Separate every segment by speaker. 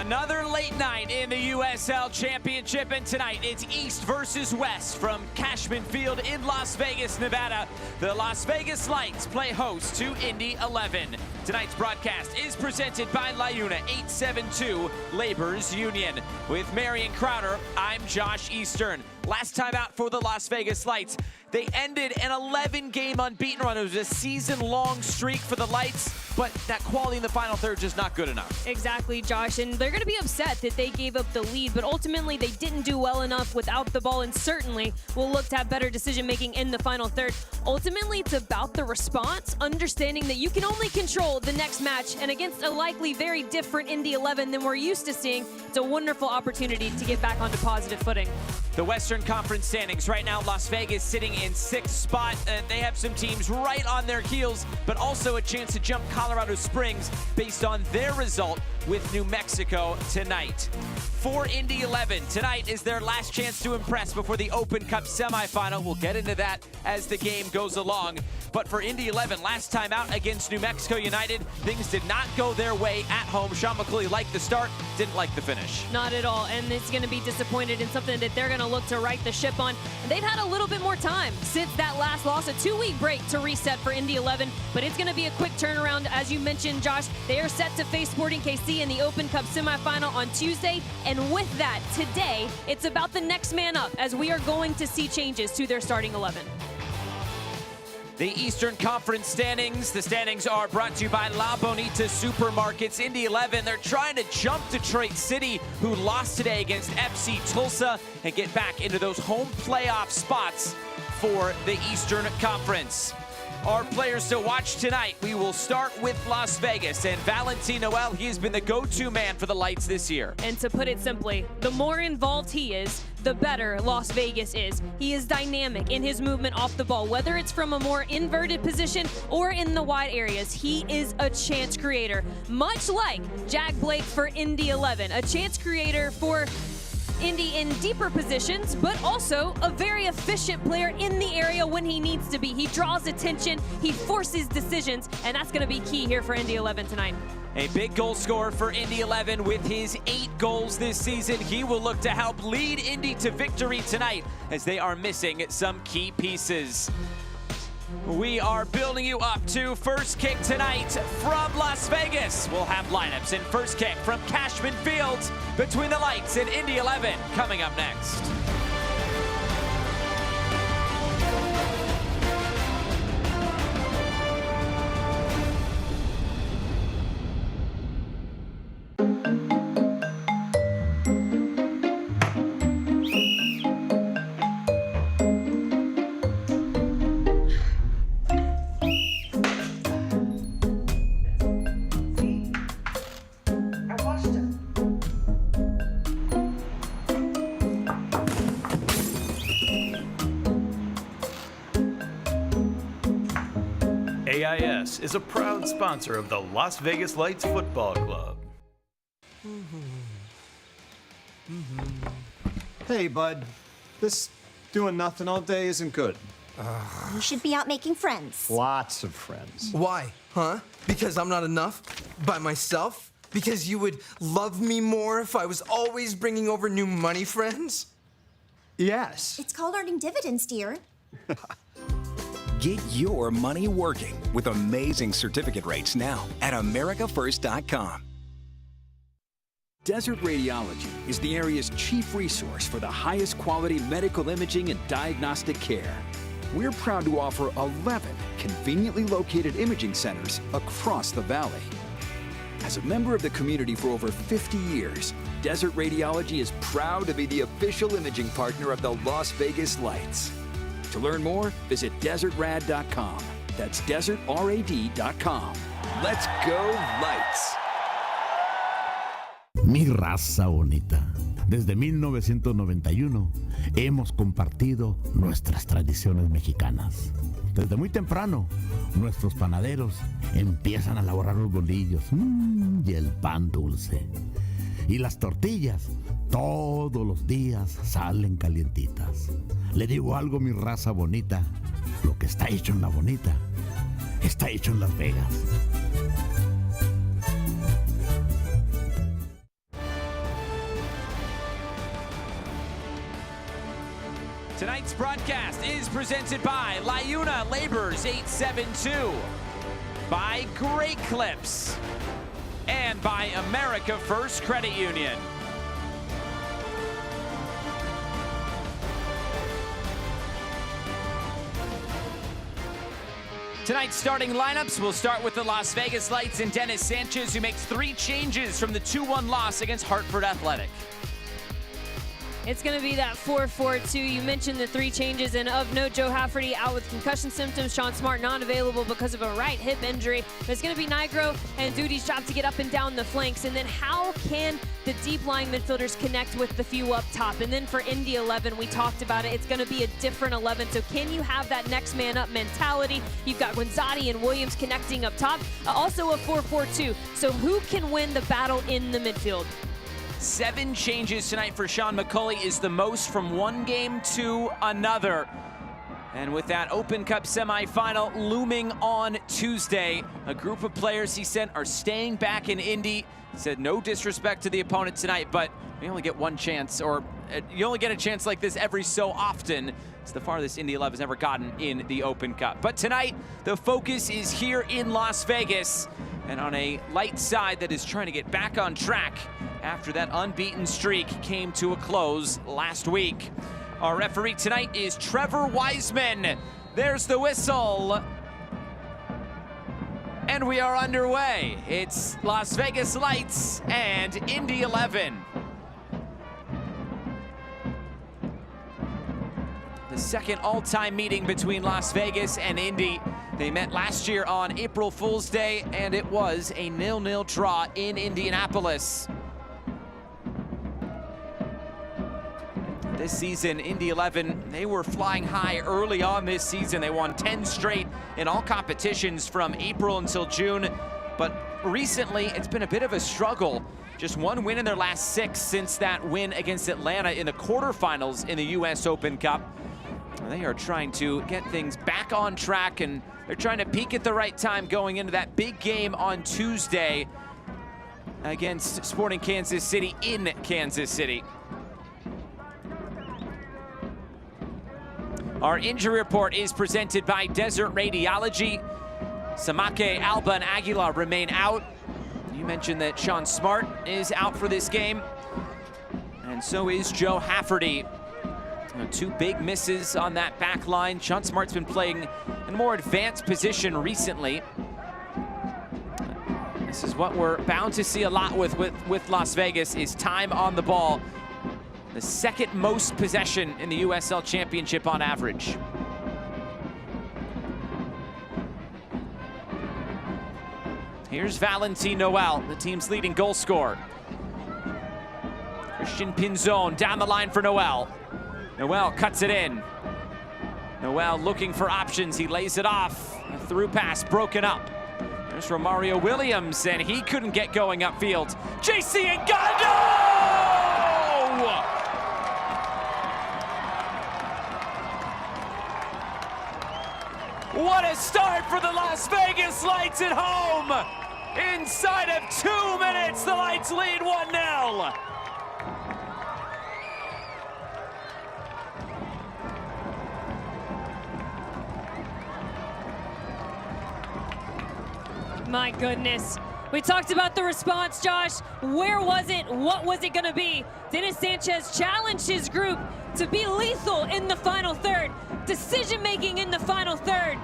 Speaker 1: Another late night in the USL Championship, and tonight it's East versus West from Cashman Field in Las Vegas, Nevada. The Las Vegas Lights play host to Indy 11. Tonight's broadcast is presented by LiUNA 872 Labor's Union. With Marion Crowder, I'm Josh Eastern. Last time out for the Las Vegas Lights, they ended an 11-game unbeaten run. It was a season-long streak for the Lights, but that quality in the final third just not good enough.
Speaker 2: Exactly, Josh, and they're going to be upset that they gave up the lead, but ultimately they didn't do well enough without the ball, and certainly will look to have better decision-making in the final third. Ultimately, it's about the response, understanding that you can only control the next match, and against a likely very different Indy 11 than we're used to seeing, it's a wonderful opportunity to get back onto positive footing.
Speaker 1: The Western Conference standings right now, Las Vegas sitting in 6th spot. They have some teams right on their heels, but also a chance to jump Colorado Springs based on their result with New Mexico tonight. For Indy 11, tonight is their last chance to impress before the Open Cup semifinal. We'll get into that as the game goes along. But for Indy 11, last time out against New Mexico United, things did not go their way at home. Sean McCulley liked the start, didn't like the finish.
Speaker 2: Not at all, and it's going to be disappointed in something that they're going to look to right the ship on. And they've had a little bit more time since that last loss, a 2-week break to reset for Indy 11, but it's going to be a quick turnaround. As you mentioned, Josh, they are set to face Sporting KC in the Open Cup semifinal on Tuesday, and with that, today, it's about the next man up as we are going to see changes to their starting 11.
Speaker 1: The Eastern Conference standings. The standings are brought to you by La Bonita Supermarkets. Indy 11, they're trying to jump Detroit City, who lost today against FC Tulsa, and get back into those home playoff spots for the Eastern Conference. Our players to watch tonight, we will start with Las Vegas, and Valentin Noel, he has been the go-to man for the Lights this year.
Speaker 2: And to put it simply, the more involved he is, the better Las Vegas is. He is dynamic in his movement off the ball, whether it's from a more inverted position or in the wide areas. He is a chance creator, much like Jack Blake for Indy 11, a chance creator for Indy in deeper positions, but also a very efficient player in the area when he needs to be. He draws attention, he forces decisions, and that's going to be key here for Indy 11 tonight.
Speaker 1: A big goal scorer for Indy 11 with his 8 goals this season. He will look to help lead Indy to victory tonight as they are missing some key pieces. We are building you up to First Kick tonight from Las Vegas. We'll have lineups in First Kick from Cashman Field between the Lights and Indy 11 coming up next.
Speaker 3: AIS is a proud sponsor of the Las Vegas Lights Football Club.
Speaker 4: Hey, bud. This doing nothing all day isn't good.
Speaker 5: You should be out making friends.
Speaker 4: Lots of friends.
Speaker 6: Why? Huh? Because I'm not enough? By myself? Because you would love me more if I was always bringing over new money friends?
Speaker 4: Yes.
Speaker 5: It's called earning dividends, dear.
Speaker 7: Get your money working with amazing certificate rates now at AmericaFirst.com.
Speaker 8: Desert Radiology is the area's chief resource for the highest quality medical imaging and diagnostic care. We're proud to offer 11 conveniently located imaging centers across the valley. As a member of the community for over 50 years, Desert Radiology is proud to be the official imaging partner of the Las Vegas Lights. To learn more, visit desertrad.com. That's desertrad.com. Let's go Lights!
Speaker 9: Mi raza bonita. Desde 1991 hemos compartido nuestras tradiciones mexicanas. Desde muy temprano, nuestros panaderos empiezan a elaborar los bolillos y el pan dulce. Y las tortillas todos los días salen calientitas. Le digo algo, mi raza bonita, lo que está hecho en La Bonita, está hecho en Las Vegas.
Speaker 1: Tonight's broadcast is presented by Liuna Laborers 872, by Great Clips, and by America First Credit Union. Tonight's starting lineups, we'll start with the Las Vegas Lights and Dennis Sanchez, who makes 3 changes from the 2-1 loss against Hartford Athletic.
Speaker 2: It's going to be that 4-4-2. You mentioned the 3 changes, and of note, Joe Hafferty out with concussion symptoms. Sean Smart not available because of a right hip injury. It's going to be Nigro and Duty's job to get up and down the flanks. And then how can the deep lying midfielders connect with the few up top? And then for Indy 11, we talked about it. It's going to be a different 11. So can you have that next man up mentality? You've got Gonzatti and Williams connecting up top. Also a 4-4-2. So who can win the battle in the midfield?
Speaker 1: 7 changes tonight for Sean McCulley is the most from one game to another. And with that Open Cup semifinal looming on Tuesday, a group of players he said are staying back in Indy. He said no disrespect to the opponent tonight, but you only get one chance, or you only get a chance like this every so often. It's the farthest Indy 11's ever gotten in the Open Cup. But tonight, the focus is here in Las Vegas, and on a light side that is trying to get back on track after that unbeaten streak came to a close last week. Our referee tonight is Trevor Wiseman. There's the whistle. And we are underway. It's Las Vegas Lights and Indy 11. The second all-time meeting between Las Vegas and Indy. They met last year on April Fool's Day, and it was a 0-0 draw in Indianapolis. This season, Indy 11, they were flying high early on this season. They won 10 straight in all competitions from April until June. But recently, it's been a bit of a struggle. Just 1 win in their last 6 since that win against Atlanta in the quarterfinals in the US Open Cup. They are trying to get things back on track, and they're trying to peak at the right time going into that big game on Tuesday against Sporting Kansas City in Kansas City. Our injury report is presented by Desert Radiology. Samake, Alba, and Aguilar remain out. You mentioned that Sean Smart is out for this game, and so is Joe Hafferty. 2 big misses on that back line. Sean Smart's been playing in a more advanced position recently. This is what we're bound to see a lot with Las Vegas, is time on the ball. The second most possession in the USL Championship on average. Here's Valentin Noel, the team's leading goal scorer. Christian Pinzon down the line for Noel. Noel cuts it in. Noel looking for options. He lays it off. A through pass broken up. There's Romario Williams, and he couldn't get going upfield. JC Ngando! What a start for the Las Vegas Lights at home! Inside of 2 minutes, the Lights lead 1-0.
Speaker 2: My goodness. We talked about the response, Josh. Where was it? What was it going to be? Dennis Sanchez challenged his group to be lethal in the final third. Decision-making in the final third.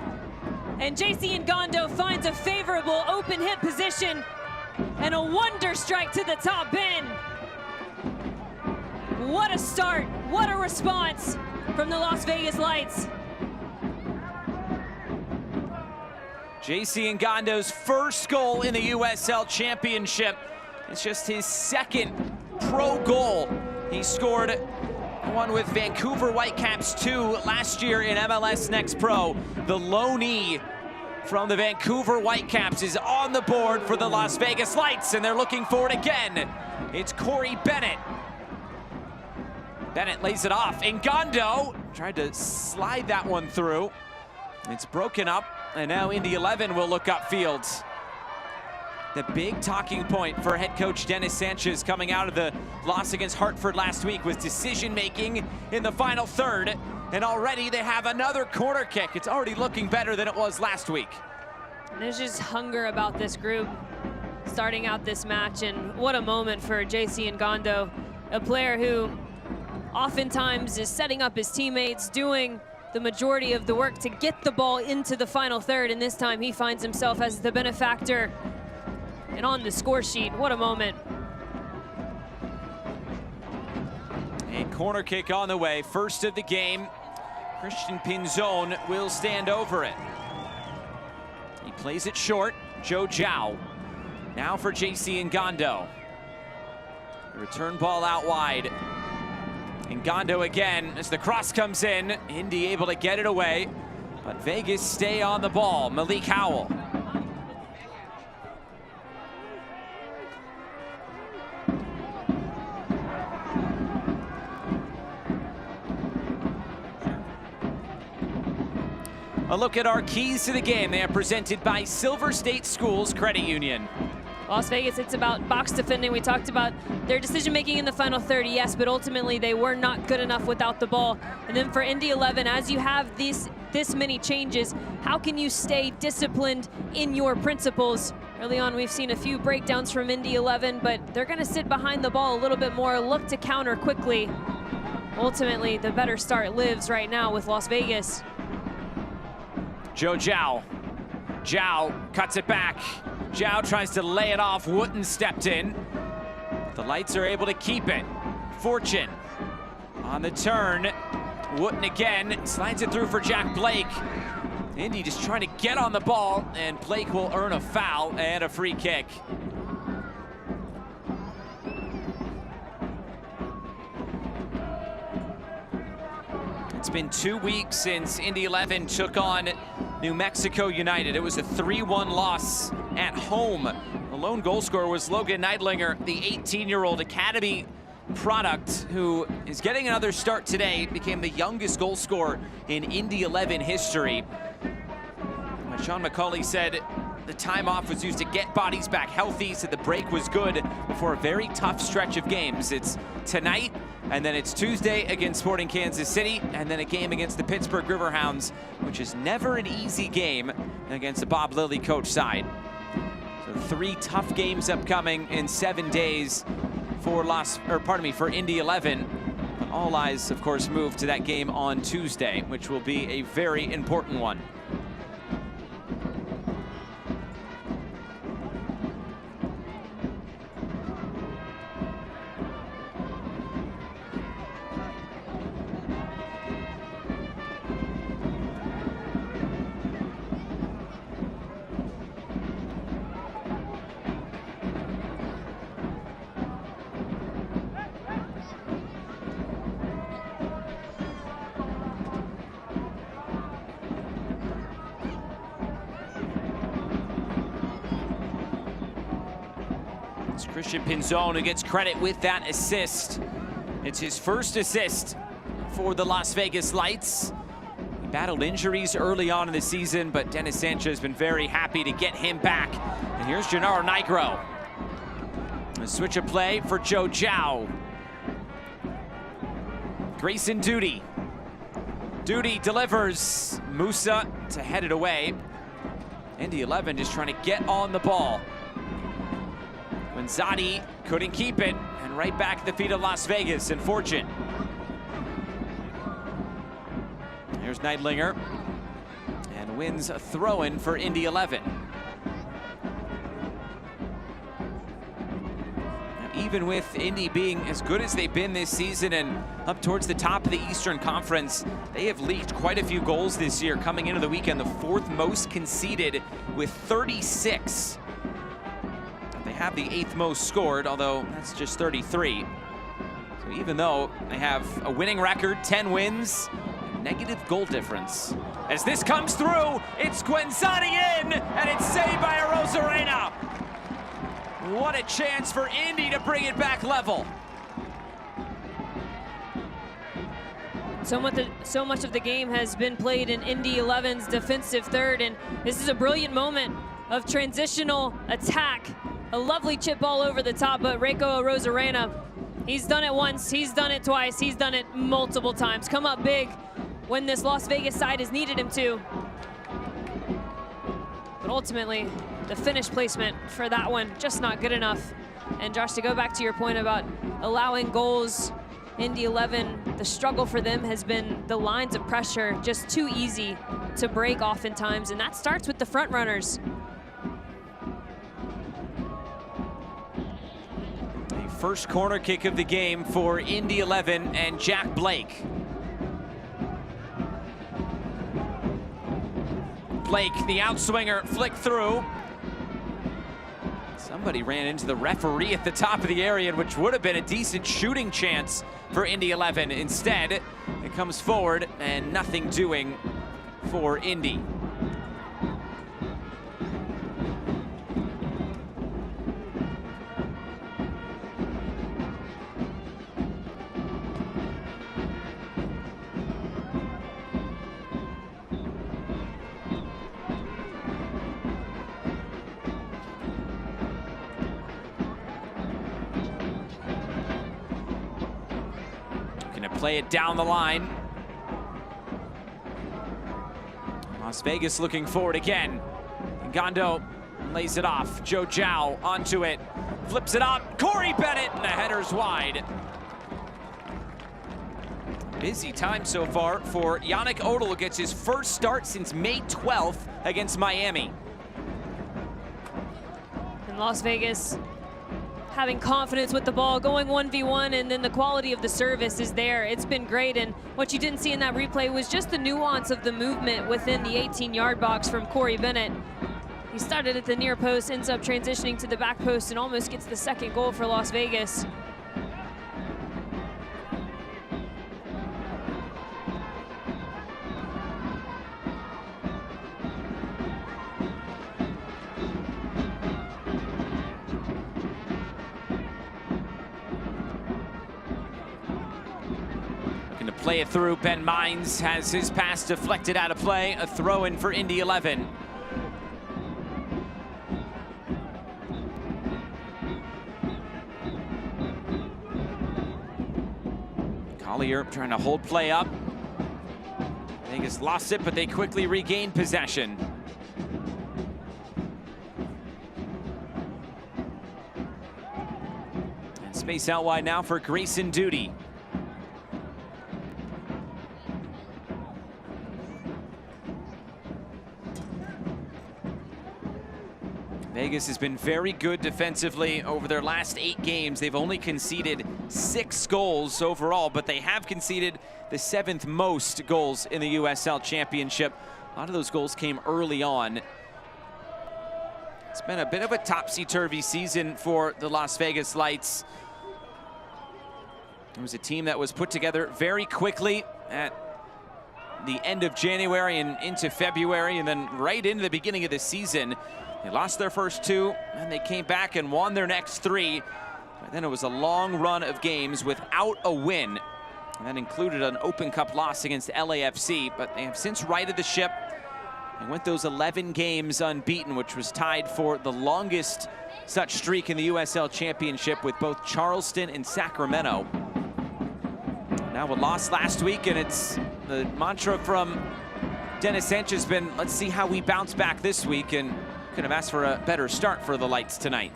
Speaker 2: And JC Ngando finds a favorable open hip position and a wonder strike to the top bin. What a start. What a response from the Las Vegas Lights.
Speaker 1: JC Ngando's first goal in the USL Championship. It's just his second pro goal. He scored one with Vancouver Whitecaps 2 last year in MLS Next Pro. The loanee from the Vancouver Whitecaps is on the board for the Las Vegas Lights, and they're looking for it again. It's Corey Bennett. Bennett lays it off. Ngando tried to slide that one through. It's broken up, and now Indy 11 will look upfield. the big talking point for head coach Dennis Sanchez coming out of the loss against Hartford last week was decision-making in the final third. And already they have another corner kick. It's already looking better than it was last week.
Speaker 2: And there's just hunger about this group starting out this match, and what a moment for JC Ngondo, a player who oftentimes is setting up his teammates, doing the majority of the work to get the ball into the final third, and this time he finds himself as the benefactor and on the score sheet. What a moment.
Speaker 1: A corner kick on the way, first of the game. Christian Pinzon will stand over it. He plays it short, Joe Zhao. Now for JC Ngondo. The return ball out wide. Ngondo again as the cross comes in. Indy able to get it away, but Vegas stay on the ball. Malik Howell. A look at our keys to the game. They are presented by Silver State Schools Credit Union.
Speaker 2: Las Vegas, it's about box defending. We talked about their decision-making in the final 30, yes, but ultimately they were not good enough without the ball. And then for Indy 11, as you have this many changes, how can you stay disciplined in your principles? Early on, we've seen a few breakdowns from Indy 11, but they're going to sit behind the ball a little bit more, look to counter quickly. Ultimately, the better start lives right now with Las Vegas.
Speaker 1: Joe Zhao. Zhao cuts it back. Zhao tries to lay it off. Wooten stepped in. The Lights are able to keep it. Fortune on the turn. Wooten again. Slides it through for Jack Blake. Indy just trying to get on the ball, and Blake will earn a foul and a free kick. It's been 2 weeks since Indy 11 took on New Mexico United. It was a 3-1 loss at home. The lone goal scorer was Logan Neidlinger, the 18-year-old Academy product who is getting another start today. Became the youngest goal scorer in Indy 11 history. Sean McCauley said the time off was used to get bodies back healthy, so the break was good before a very tough stretch of games. It's tonight, and then it's Tuesday against Sporting Kansas City, and then a game against the Pittsburgh Riverhounds, which is never an easy game against the Bob Lilly coach side. So 3 tough games upcoming in 7 days for Indy 11. But all eyes, of course, move to that game on Tuesday, which will be a very important one. It's Christian Pinzon who gets credit with that assist. It's his first assist for the Las Vegas Lights. He battled injuries early on in the season, but Dennis Sanchez has been very happy to get him back. And here's Gennaro Nigro. A switch of play for Joe Zhao. Grayson Duty. Duty delivers. Musa to head it away. Indy 11 just trying to get on the ball. When Zadi couldn't keep it, and right back at the feet of Las Vegas and Fortune. Here's Neidlinger, and wins a throw-in for Indy 11. Now, even with Indy being as good as they've been this season and up towards the top of the Eastern Conference, they have leaked quite a few goals this year, coming into the weekend the 4th most conceded with 36. They have the 8th most scored, although that's just 33. So even though they have a winning record, 10 wins, negative goal difference. As this comes through, it's Quenzani in, and it's saved by Arozarena. What a chance for Indy to bring it back level.
Speaker 2: So much of the game has been played in Indy 11's defensive third, and this is a brilliant moment of transitional attack A lovely chip ball over the top, but Reiko Rosarena, he's done it once, he's done it twice, he's done it multiple times. Come up big when this Las Vegas side has needed him to. But ultimately, the finish placement for that one, just not good enough. And Josh, to go back to your point about allowing goals, Indy 11, the struggle for them has been the lines of pressure just too easy to break oftentimes, and that starts with the front runners.
Speaker 1: The first corner kick of the game for Indy 11 and Jack Blake. Blake, the outswinger, flick through. Somebody ran into the referee at the top of the area, which would have been a decent shooting chance for Indy 11. Instead, it comes forward and nothing doing for Indy. Gonna play it down the line. Las Vegas looking forward again. Gondo lays it off. Joe Zhao onto it. Flips it up. Corey Bennett, and the header's wide. Busy time so far for Yannick Odell, gets his first start since May 12th against Miami.
Speaker 2: And Las Vegas having confidence with the ball, going 1v1, and then the quality of the service is there. It's been great, and what you didn't see in that replay was just the nuance of the movement within the 18-yard box from Corey Bennett. He started at the near post, ends up transitioning to the back post, and almost gets the second goal for Las Vegas.
Speaker 1: Play it through. Ben Mines has his pass deflected out of play. A throw in for Indy 11. Collier trying to hold play up. Vegas lost it, but they quickly regained possession. And space out wide now for Grayson Duty. Vegas has been very good defensively over their last 8 games. They've only conceded 6 goals overall, but they have conceded the 7th most goals in the USL Championship. A lot of those goals came early on. It's been a bit of a topsy-turvy season for the Las Vegas Lights. It was a team that was put together very quickly at the end of January and into February, and then right into the beginning of the season. They lost their first 2, and they came back and won their next 3. But then it was a long run of games without a win. And that included an Open Cup loss against LAFC, but they have since righted the ship and went those 11 games unbeaten, which was tied for the longest such streak in the USL Championship with both Charleston and Sacramento. Now a loss last week, and it's the mantra from Dennis Sanchez been, let's see how we bounce back this week, and could have asked for a better start for the Lights tonight.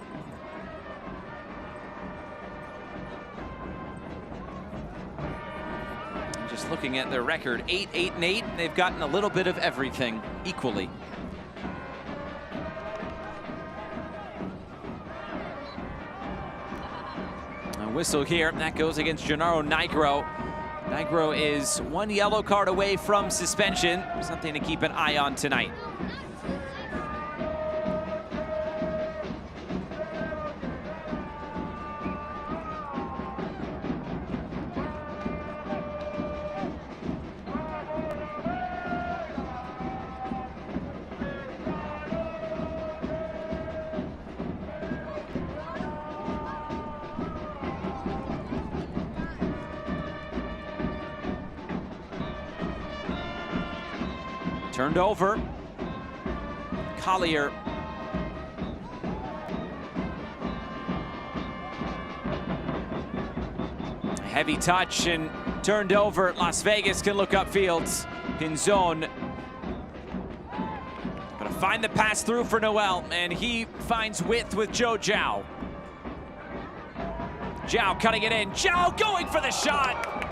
Speaker 1: Just looking at their record, 8-8-8, they've gotten a little bit of everything equally. A whistle here, that goes against Gennaro Nigro. Nigro is 1 yellow card away from suspension, something to keep an eye on tonight. Turned over. Collier heavy touch and turned over. Las Vegas can look upfield. Pinzon gonna find the pass through for Noel, and he finds width with Joe Zhao. Zhao cutting it in. Zhao going for the shot.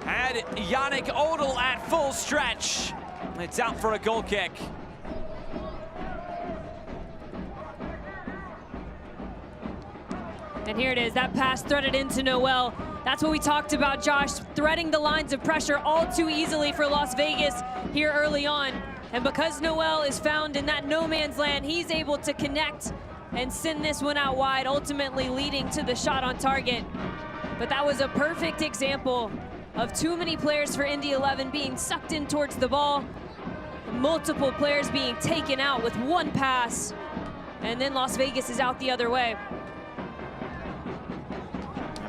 Speaker 1: Had Yannick Odell at full stretch. It's out for a goal kick.
Speaker 2: And here it is, that pass threaded into Noel. That's what we talked about, Josh, threading the lines of pressure all too easily for Las Vegas here early on. And because Noel is found in that no man's land, he's able to connect and send this one out wide, ultimately leading to the shot on target. But that was a perfect example of too many players for Indy 11 being sucked in towards the ball, multiple players being taken out with one pass, and then Las Vegas is out the other way.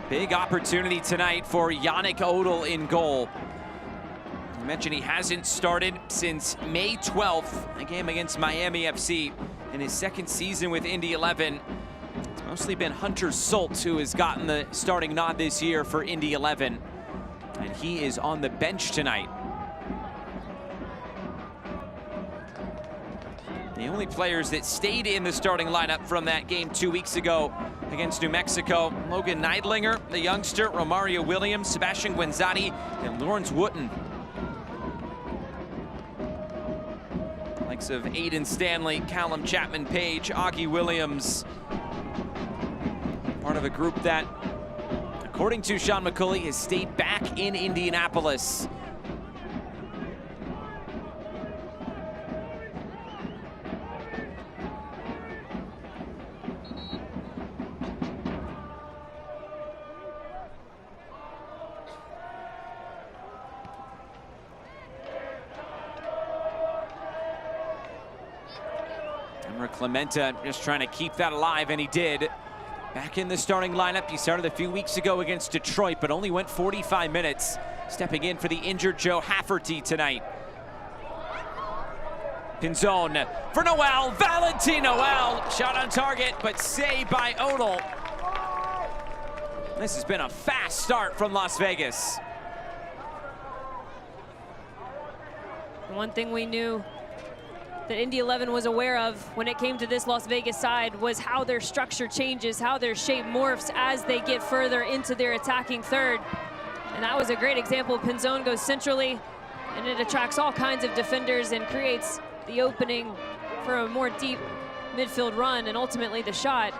Speaker 1: Big opportunity tonight for Yannick Odell in goal. I mentioned he hasn't started since May 12th, a game against Miami FC in his second season with Indy 11. It's mostly been Hunter Solt who has gotten the starting nod this year for Indy 11. And he is on the bench tonight. The only players that stayed in the starting lineup from that game 2 weeks ago against New Mexico: Logan Neidlinger, the youngster, Romario Williams, Sebastian Guenzati, and Lawrence Wooten. Likes of Aiden Stanley, Callum Chapman-Page, Augie Williams. Part of a group that, according to Sean McCulley, has stayed back in Indianapolis. Clementa just trying to keep that alive, and he did. Back in the starting lineup. He started a few weeks ago against Detroit, but only went 45 minutes. Stepping in for the injured Joe Hafferty tonight. Pinzon for Noel. Valentin Noel. Shot on target, but saved by Odell. This has been a fast start from Las Vegas.
Speaker 2: One thing we knew that Indy 11 was aware of when it came to this Las Vegas side was how their structure changes, how their shape morphs as they get further into their attacking third. And that was a great example. Pinzon goes centrally, and it attracts all kinds of defenders and creates the opening for a more deep midfield run and ultimately the shot.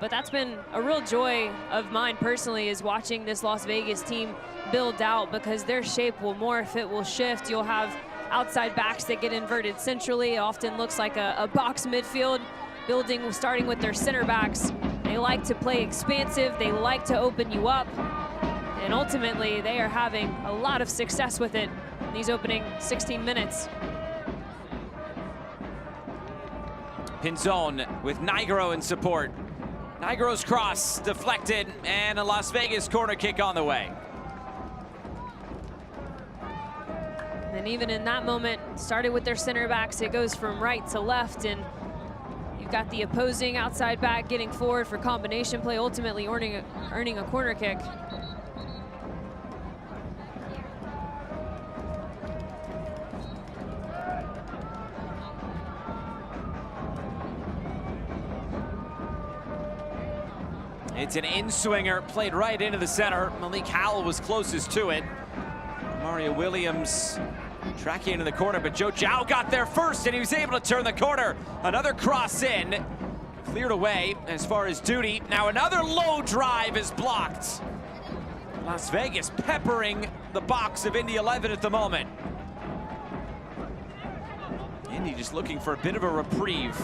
Speaker 2: But that's been a real joy of mine personally, is watching this Las Vegas team build out, because their shape will morph, it will shift. You'll have outside backs that get inverted centrally. It often looks like a box midfield, starting with their center backs. They like to play expansive, they like to open you up, and ultimately they are having a lot of success with it in these opening 16 minutes.
Speaker 1: Pinzon with Nigro in support. Nigro's cross deflected, and a Las Vegas corner kick on the way.
Speaker 2: And even in that moment, started with their center backs, it goes from right to left, and you've got the opposing outside back getting forward for combination play, ultimately earning a corner kick.
Speaker 1: It's an in-swinger played right into the center. Malik Howell was closest to it. Mario Williams tracking into the corner, but Joe Zhao got there first, and he was able to turn the corner. Another cross in, cleared away as far as duty. Now another low drive is blocked. Las Vegas peppering the box of Indy 11 at the moment. Indy just looking for a bit of a reprieve.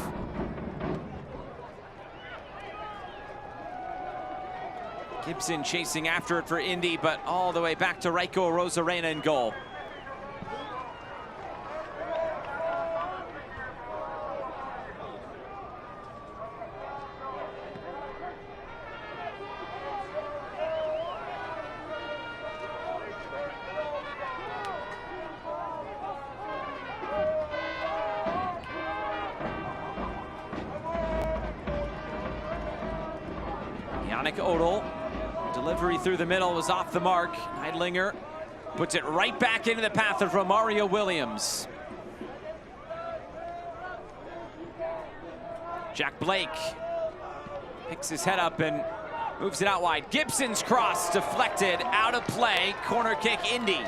Speaker 1: Gibson chasing after it for Indy, but all the way back to Raiko Rosarena in goal. Yannick Odell Delivery through the middle was off the mark. Heidlinger puts it right back into the path of Romario Williams. Jack Blake picks his head up and moves it out wide. Gibson's cross deflected, out of play. Corner kick, Indy.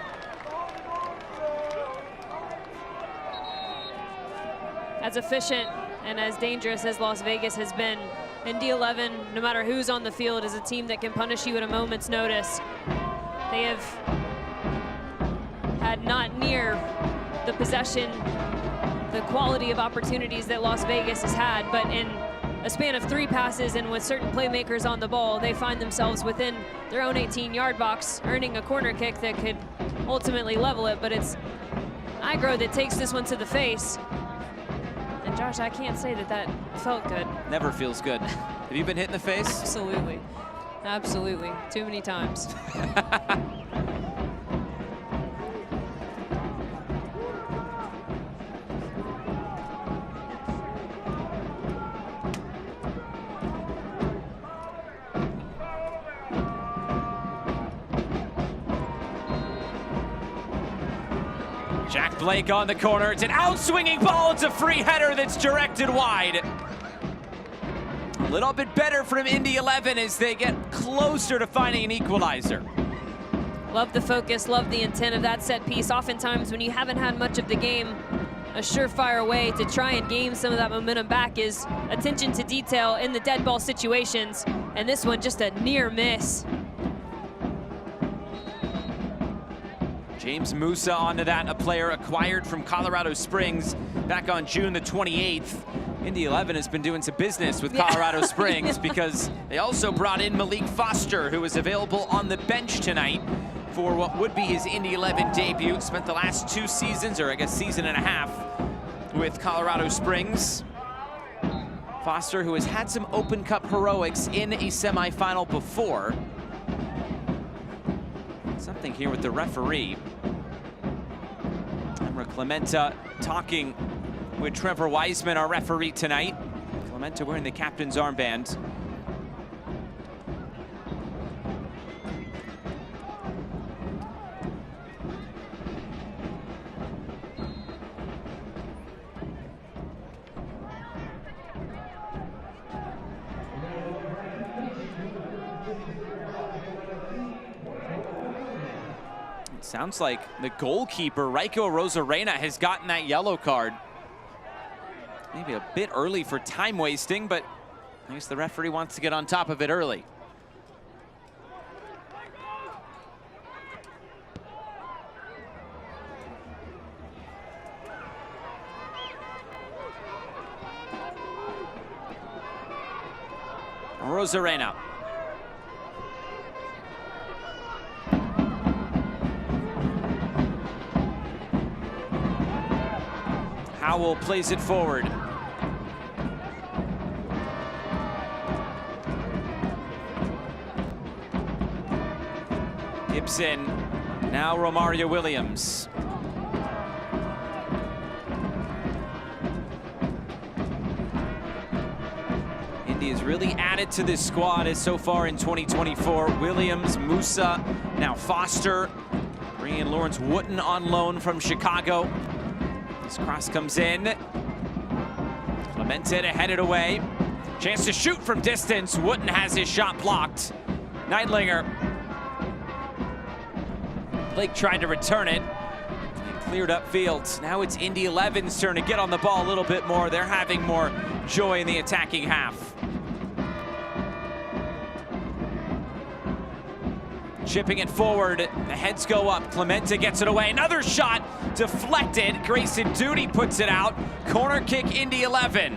Speaker 2: As efficient and as dangerous as Las Vegas has been, Indy 11, no matter who's on the field, is a team that can punish you at a moment's notice. They have had not near the possession, the quality of opportunities that Las Vegas has had, but in a span of 3 passes and with certain playmakers on the ball, they find themselves within their own 18-yard box, earning a corner kick that could ultimately level it, but it's Igro that takes this one to the face. And Josh, I can't say that that felt good.
Speaker 1: Never feels good. Have you been hit in the face?
Speaker 2: Absolutely. Absolutely. Too many times.
Speaker 1: Jack Blake on the corner. It's an out-swinging ball. It's a free header that's directed wide. A little bit better from Indy 11 as they get closer to finding an equalizer.
Speaker 2: Love the focus, love the intent of that set piece. Oftentimes when you haven't had much of the game, a surefire way to try and gain some of that momentum back is attention to detail in the dead ball situations. And this one just a near miss.
Speaker 1: James Musa onto that, a player acquired from Colorado Springs back on June the 28th. Indy 11 has been doing some business with Colorado Springs because they also brought in Malik Foster, who is available on the bench tonight for what would be his Indy 11 debut. Spent the last 2 seasons, or I guess season and a half, with Colorado Springs. Foster, who has had some Open Cup heroics in a semifinal before. Something here with the referee. Emra Clementa talking with Trevor Wiseman, our referee tonight. Clementa wearing the captain's armband. Sounds like the goalkeeper, Raiko Rosarena, has gotten that yellow card. Maybe a bit early for time wasting, but I guess the referee wants to get on top of it early. Rosarena. Howell plays it forward. Gibson, now Romario Williams. Indy has really added to this squad as so far in 2024. Williams, Musa, now Foster. Bringing in Lawrence Wooten on loan from Chicago. This cross comes in. Clementa to head it away. Chance to shoot from distance. Wooten has his shot blocked. Neidlinger. Blake tried to return it. Cleared up field. Now it's Indy 11's turn to get on the ball a little bit more. They're having more joy in the attacking half. Chipping it forward, the heads go up. Clementa gets it away. Another shot deflected. Grayson Duty puts it out. Corner kick, Indy 11.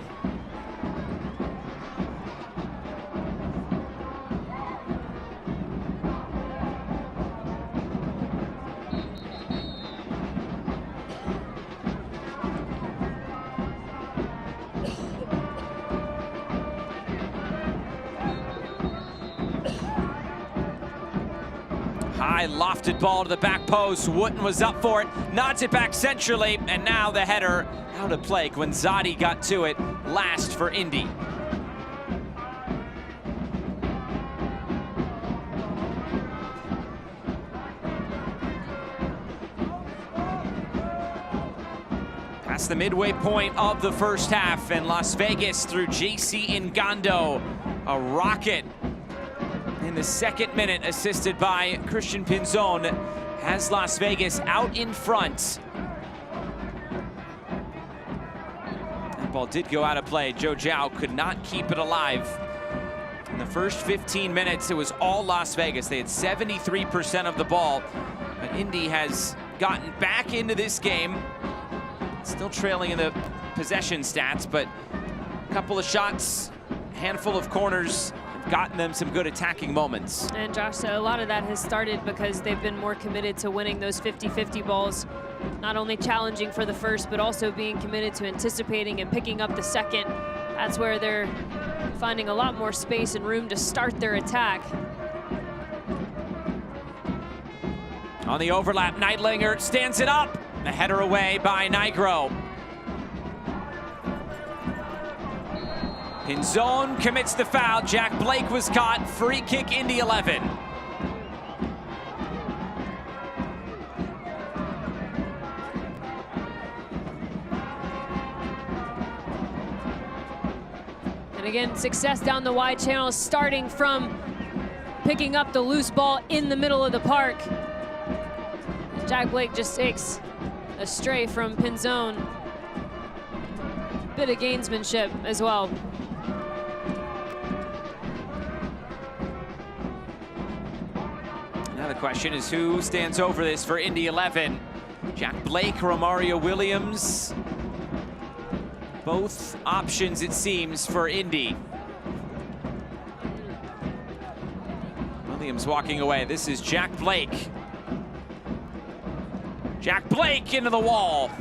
Speaker 1: High lofted ball to the back post. Wooten was up for it, nods it back centrally, and now the header out of play. Guenzati got to it last for Indy. Past the midway point of the first half, and Las Vegas through JC Ngando, a rocket in the second minute, assisted by Christian Pinzon, has Las Vegas out in front. That ball did go out of play. Joe Zhao could not keep it alive. In the first 15 minutes, it was all Las Vegas. They had 73% of the ball, but Indy has gotten back into this game. Still trailing in the possession stats, but a couple of shots, handful of corners, have gotten them some good attacking moments.
Speaker 2: And Josh said a lot of that has started because they've been more committed to winning those 50-50 balls, not only challenging for the first, but also being committed to anticipating and picking up the second. That's where they're finding a lot more space and room to start their attack.
Speaker 1: On the overlap, Neidlinger stands it up. A header away by Nigro. Pinzon commits the foul. Jack Blake was caught. Free kick, Indy 11.
Speaker 2: And again, success down the wide channel, starting from picking up the loose ball in the middle of the park. Jack Blake just takes a stray from Pinzon. Bit of gamesmanship as well.
Speaker 1: Now the question is, who stands over this for Indy 11? Jack Blake, Romario Williams. Both options, it seems, for Indy. Williams walking away. This is Jack Blake. Jack Blake into the wall.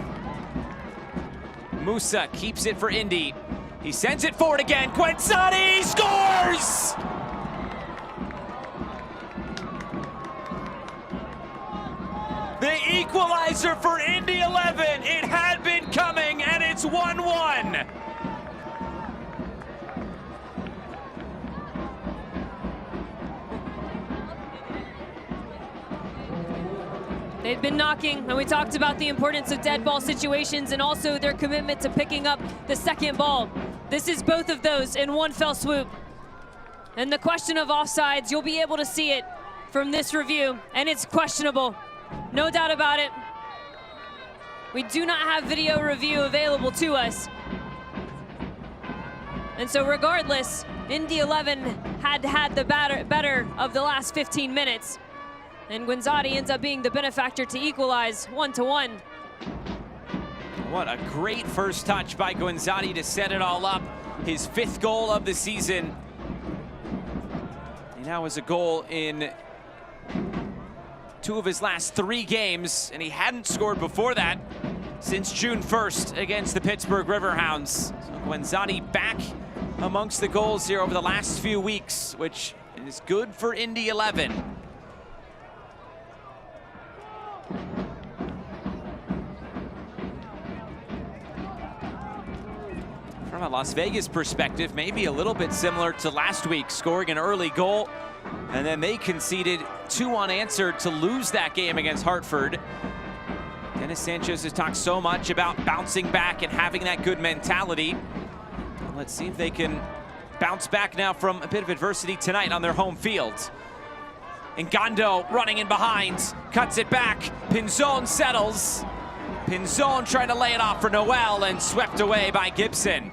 Speaker 1: Musa keeps it for Indy. He sends it forward again. Guenzati scores! The equalizer for Indy 11. It had been coming, and it's 1-1.
Speaker 2: They've been knocking, and we talked about the importance of dead ball situations and also their commitment to picking up the second ball. This is both of those in one fell swoop. And the question of offsides, you'll be able to see it from this review, and it's questionable. No doubt about it. We do not have video review available to us. And so regardless, Indy 11 had the better of the last 15 minutes. And Guenzati ends up being the benefactor to equalize 1-1.
Speaker 1: What a great first touch by Guenzati to set it all up. His 5th goal of the season. He now has a goal in 2 of his last 3 games, and he hadn't scored before that since June 1st against the Pittsburgh Riverhounds. So Guenzati back amongst the goals here over the last few weeks, which is good for Indy 11. From a Las Vegas perspective, maybe a little bit similar to last week, scoring an early goal, and then they conceded 2 unanswered to lose that game against Hartford. Dennis Sanchez has talked so much about bouncing back and having that good mentality. Let's see if they can bounce back now from a bit of adversity tonight on their home field. Ngando running in behind, cuts it back. Pinzon settles. Pinzon trying to lay it off for Noel and swept away by Gibson.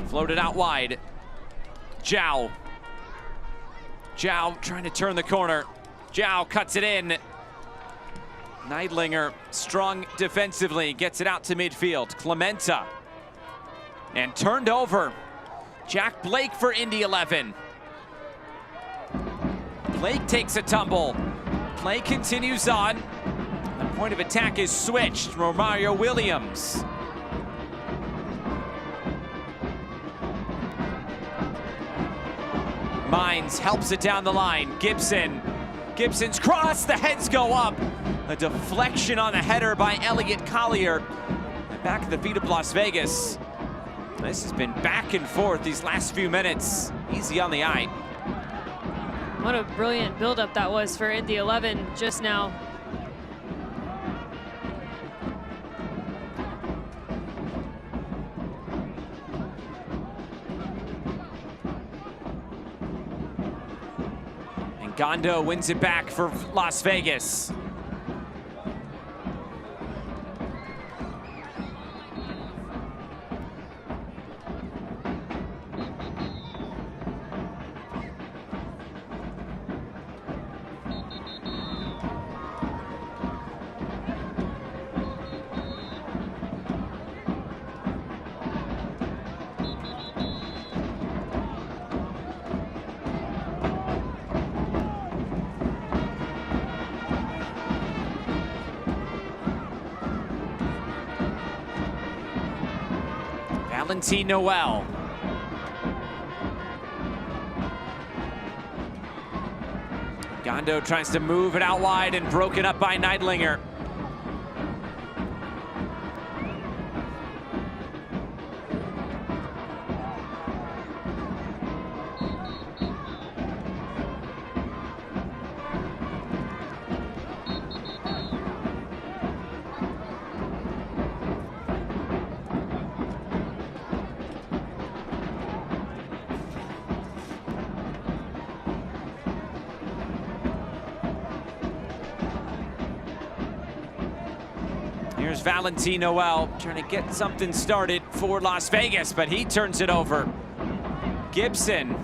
Speaker 1: Floated out wide. Zhao. Zhao trying to turn the corner. Zhao cuts it in. Neidlinger, strong defensively, gets it out to midfield. Clementa. And turned over. Jack Blake for Indy 11. Blake takes a tumble. Play continues on. The point of attack is switched. Romario Williams. Mines helps it down the line. Gibson. Gibson's cross, the heads go up. A deflection on the header by Elliot Collier. Back at the feet of Las Vegas. This has been back and forth these last few minutes. Easy on the eye.
Speaker 2: What a brilliant buildup that was for Indy 11 just now.
Speaker 1: And Gondo wins it back for Las Vegas. Valentin Noel. Gondo tries to move it out wide and broken up by Neidlinger. Here's Valentin Noel trying to get something started for Las Vegas, but he turns it over. Gibson.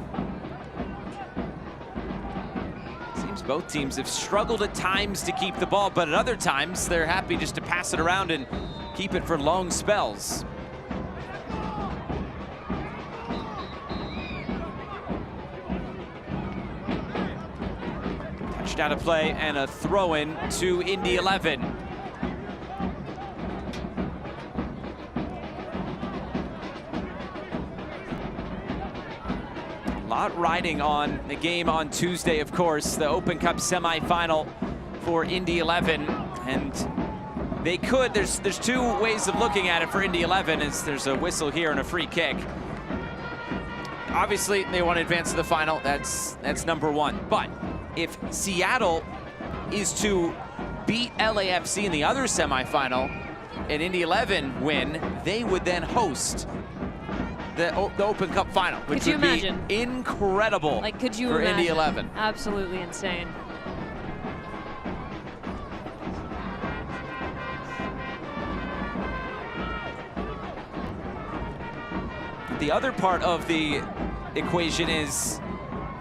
Speaker 1: Seems both teams have struggled at times to keep the ball, but at other times they're happy just to pass it around and keep it for long spells. Touched out of play and a throw-in to Indy 11. A lot riding on the game on Tuesday, of course, the Open Cup semifinal for Indy 11, and they could, there's two ways of looking at it for Indy 11, is there's a whistle here and a free kick. Obviously, they want to advance to the final, that's number one, but if Seattle is to beat LAFC in the other semifinal and Indy 11 win, they would then host the Open Cup final, which would be incredible.
Speaker 2: Like, could you
Speaker 1: for
Speaker 2: imagine?
Speaker 1: Indy 11.
Speaker 2: Absolutely insane.
Speaker 1: The other part of the equation is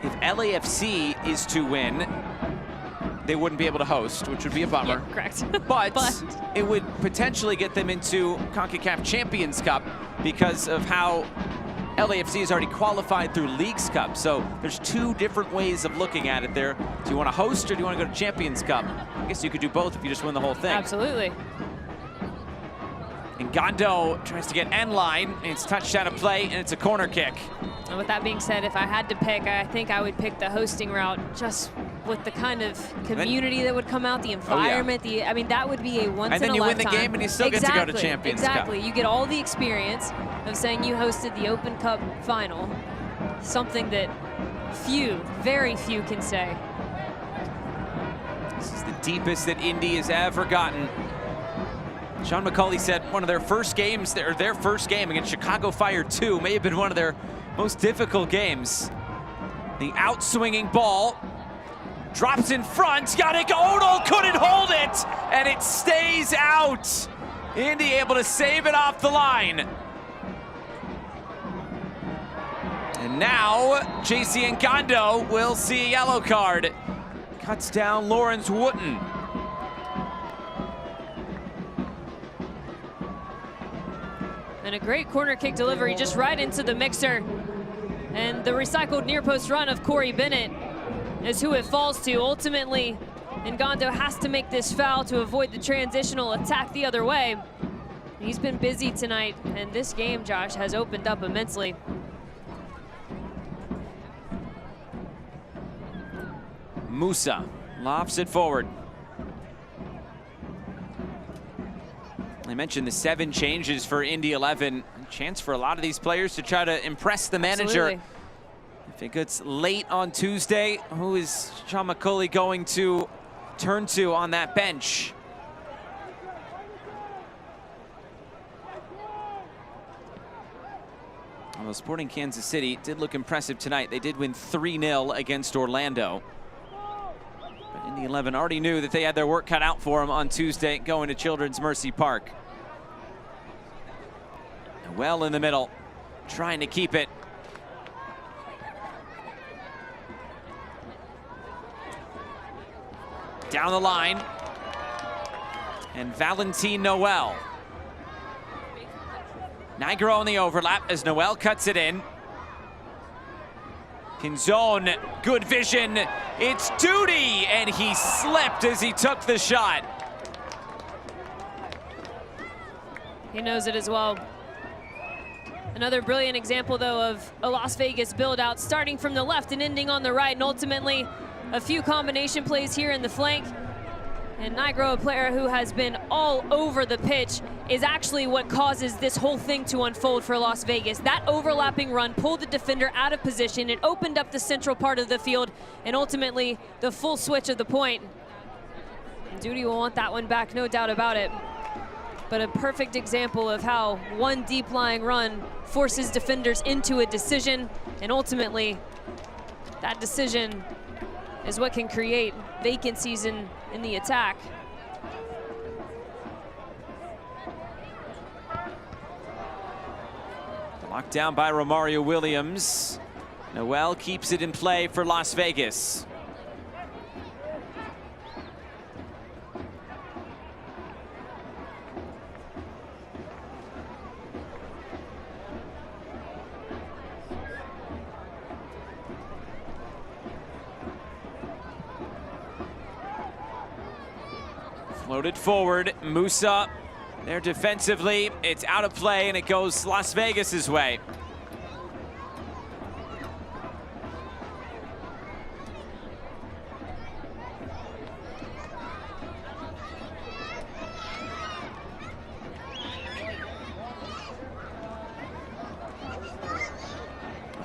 Speaker 1: if LAFC is to win, they wouldn't be able to host, which would be a bummer.
Speaker 2: Yeah, correct.
Speaker 1: But it would potentially get them into CONCACAF Champions Cup because of how LAFC is already qualified through Leagues Cup. So there's two different ways of looking at it there. Do you want to host or do you want to go to Champions Cup? I guess you could do both if you just win the whole thing.
Speaker 2: Absolutely.
Speaker 1: And Gondo tries to get end line, and it's touched out of play, and it's a corner kick.
Speaker 2: And with that being said, if I had to pick, I think I would pick the hosting route, just with the kind of community that would come out, the environment, I mean, that would be a once in a lifetime.
Speaker 1: And then you win the game and you still get to go to Champions Cup.
Speaker 2: Exactly, you get all the experience of saying you hosted the Open Cup final, something that few, very few can say.
Speaker 1: This is the deepest that Indy has ever gotten. Sean McCauley said one of their first games, or their first game against Chicago Fire 2 may have been one of their most difficult games. The outswinging ball drops in front. Yannick Odell couldn't hold it, and it stays out. Indy able to save it off the line. And now JC Nkondo will see a yellow card. Cuts down Lawrence Wooten.
Speaker 2: And a great corner kick delivery just right into the mixer. And the recycled near post run of Corey Bennett is who it falls to. Ultimately, Nkondo has to make this foul to avoid the transitional attack the other way. He's been busy tonight, and this game, Josh, has opened up immensely.
Speaker 1: Musa lofts it forward. I mentioned the 7 changes for Indy 11. A chance for a lot of these players to try to impress the manager.
Speaker 2: Absolutely.
Speaker 1: If it gets late on Tuesday, who is Sean McCulley going to turn to on that bench? Although Sporting Kansas City did look impressive tonight. They did win 3-0 against Orlando. But Indy 11 already knew that they had their work cut out for them on Tuesday going to Children's Mercy Park. Well in the middle, trying to keep it. Down the line. And Valentin Noel. Nigro on the overlap as Noel cuts it in. Pinzon, good vision. It's Duty, and he slipped as he took the shot.
Speaker 2: He knows it as well. Another brilliant example, though, of a Las Vegas build-out, starting from the left and ending on the right, and ultimately a few combination plays here in the flank. And Nigro, a player who has been all over the pitch, is actually what causes this whole thing to unfold for Las Vegas. That overlapping run pulled the defender out of position. It opened up the central part of the field, and ultimately the full switch of the point. Duty will want that one back, no doubt about it. But a perfect example of how one deep lying run forces defenders into a decision, and ultimately that decision is what can create vacancies in the attack.
Speaker 1: Locked down by Romario Williams. Noel keeps it in play for Las Vegas. Floated forward, Musa there defensively. It's out of play and it goes Las Vegas's way.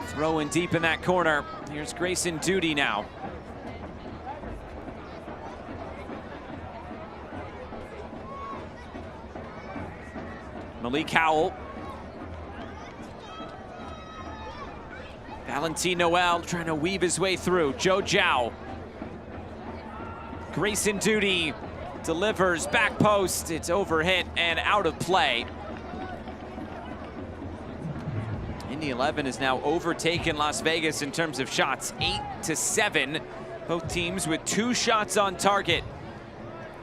Speaker 1: Throw in deep in that corner. Here's Grayson Duty now. Malik Howell. Valentin Noel trying to weave his way through. Joe Zhao. Grayson Duty delivers back post. It's overhit and out of play. Indy 11 has now overtaken Las Vegas in terms of shots, 8-7. Both teams with 2 shots on target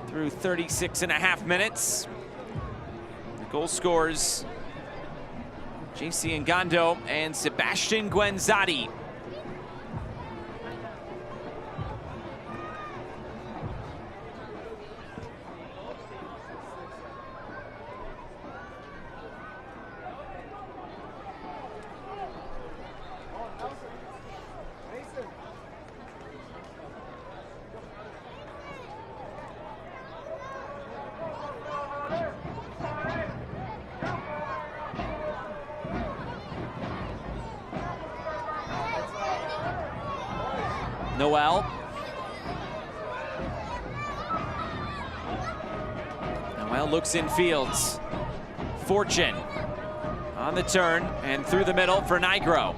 Speaker 1: through 36.5 minutes. Goal scorers, JC Ngando and Sebastian Guenzati. Noel. Noel looks in fields. Fortune on the turn and through the middle for Nigro.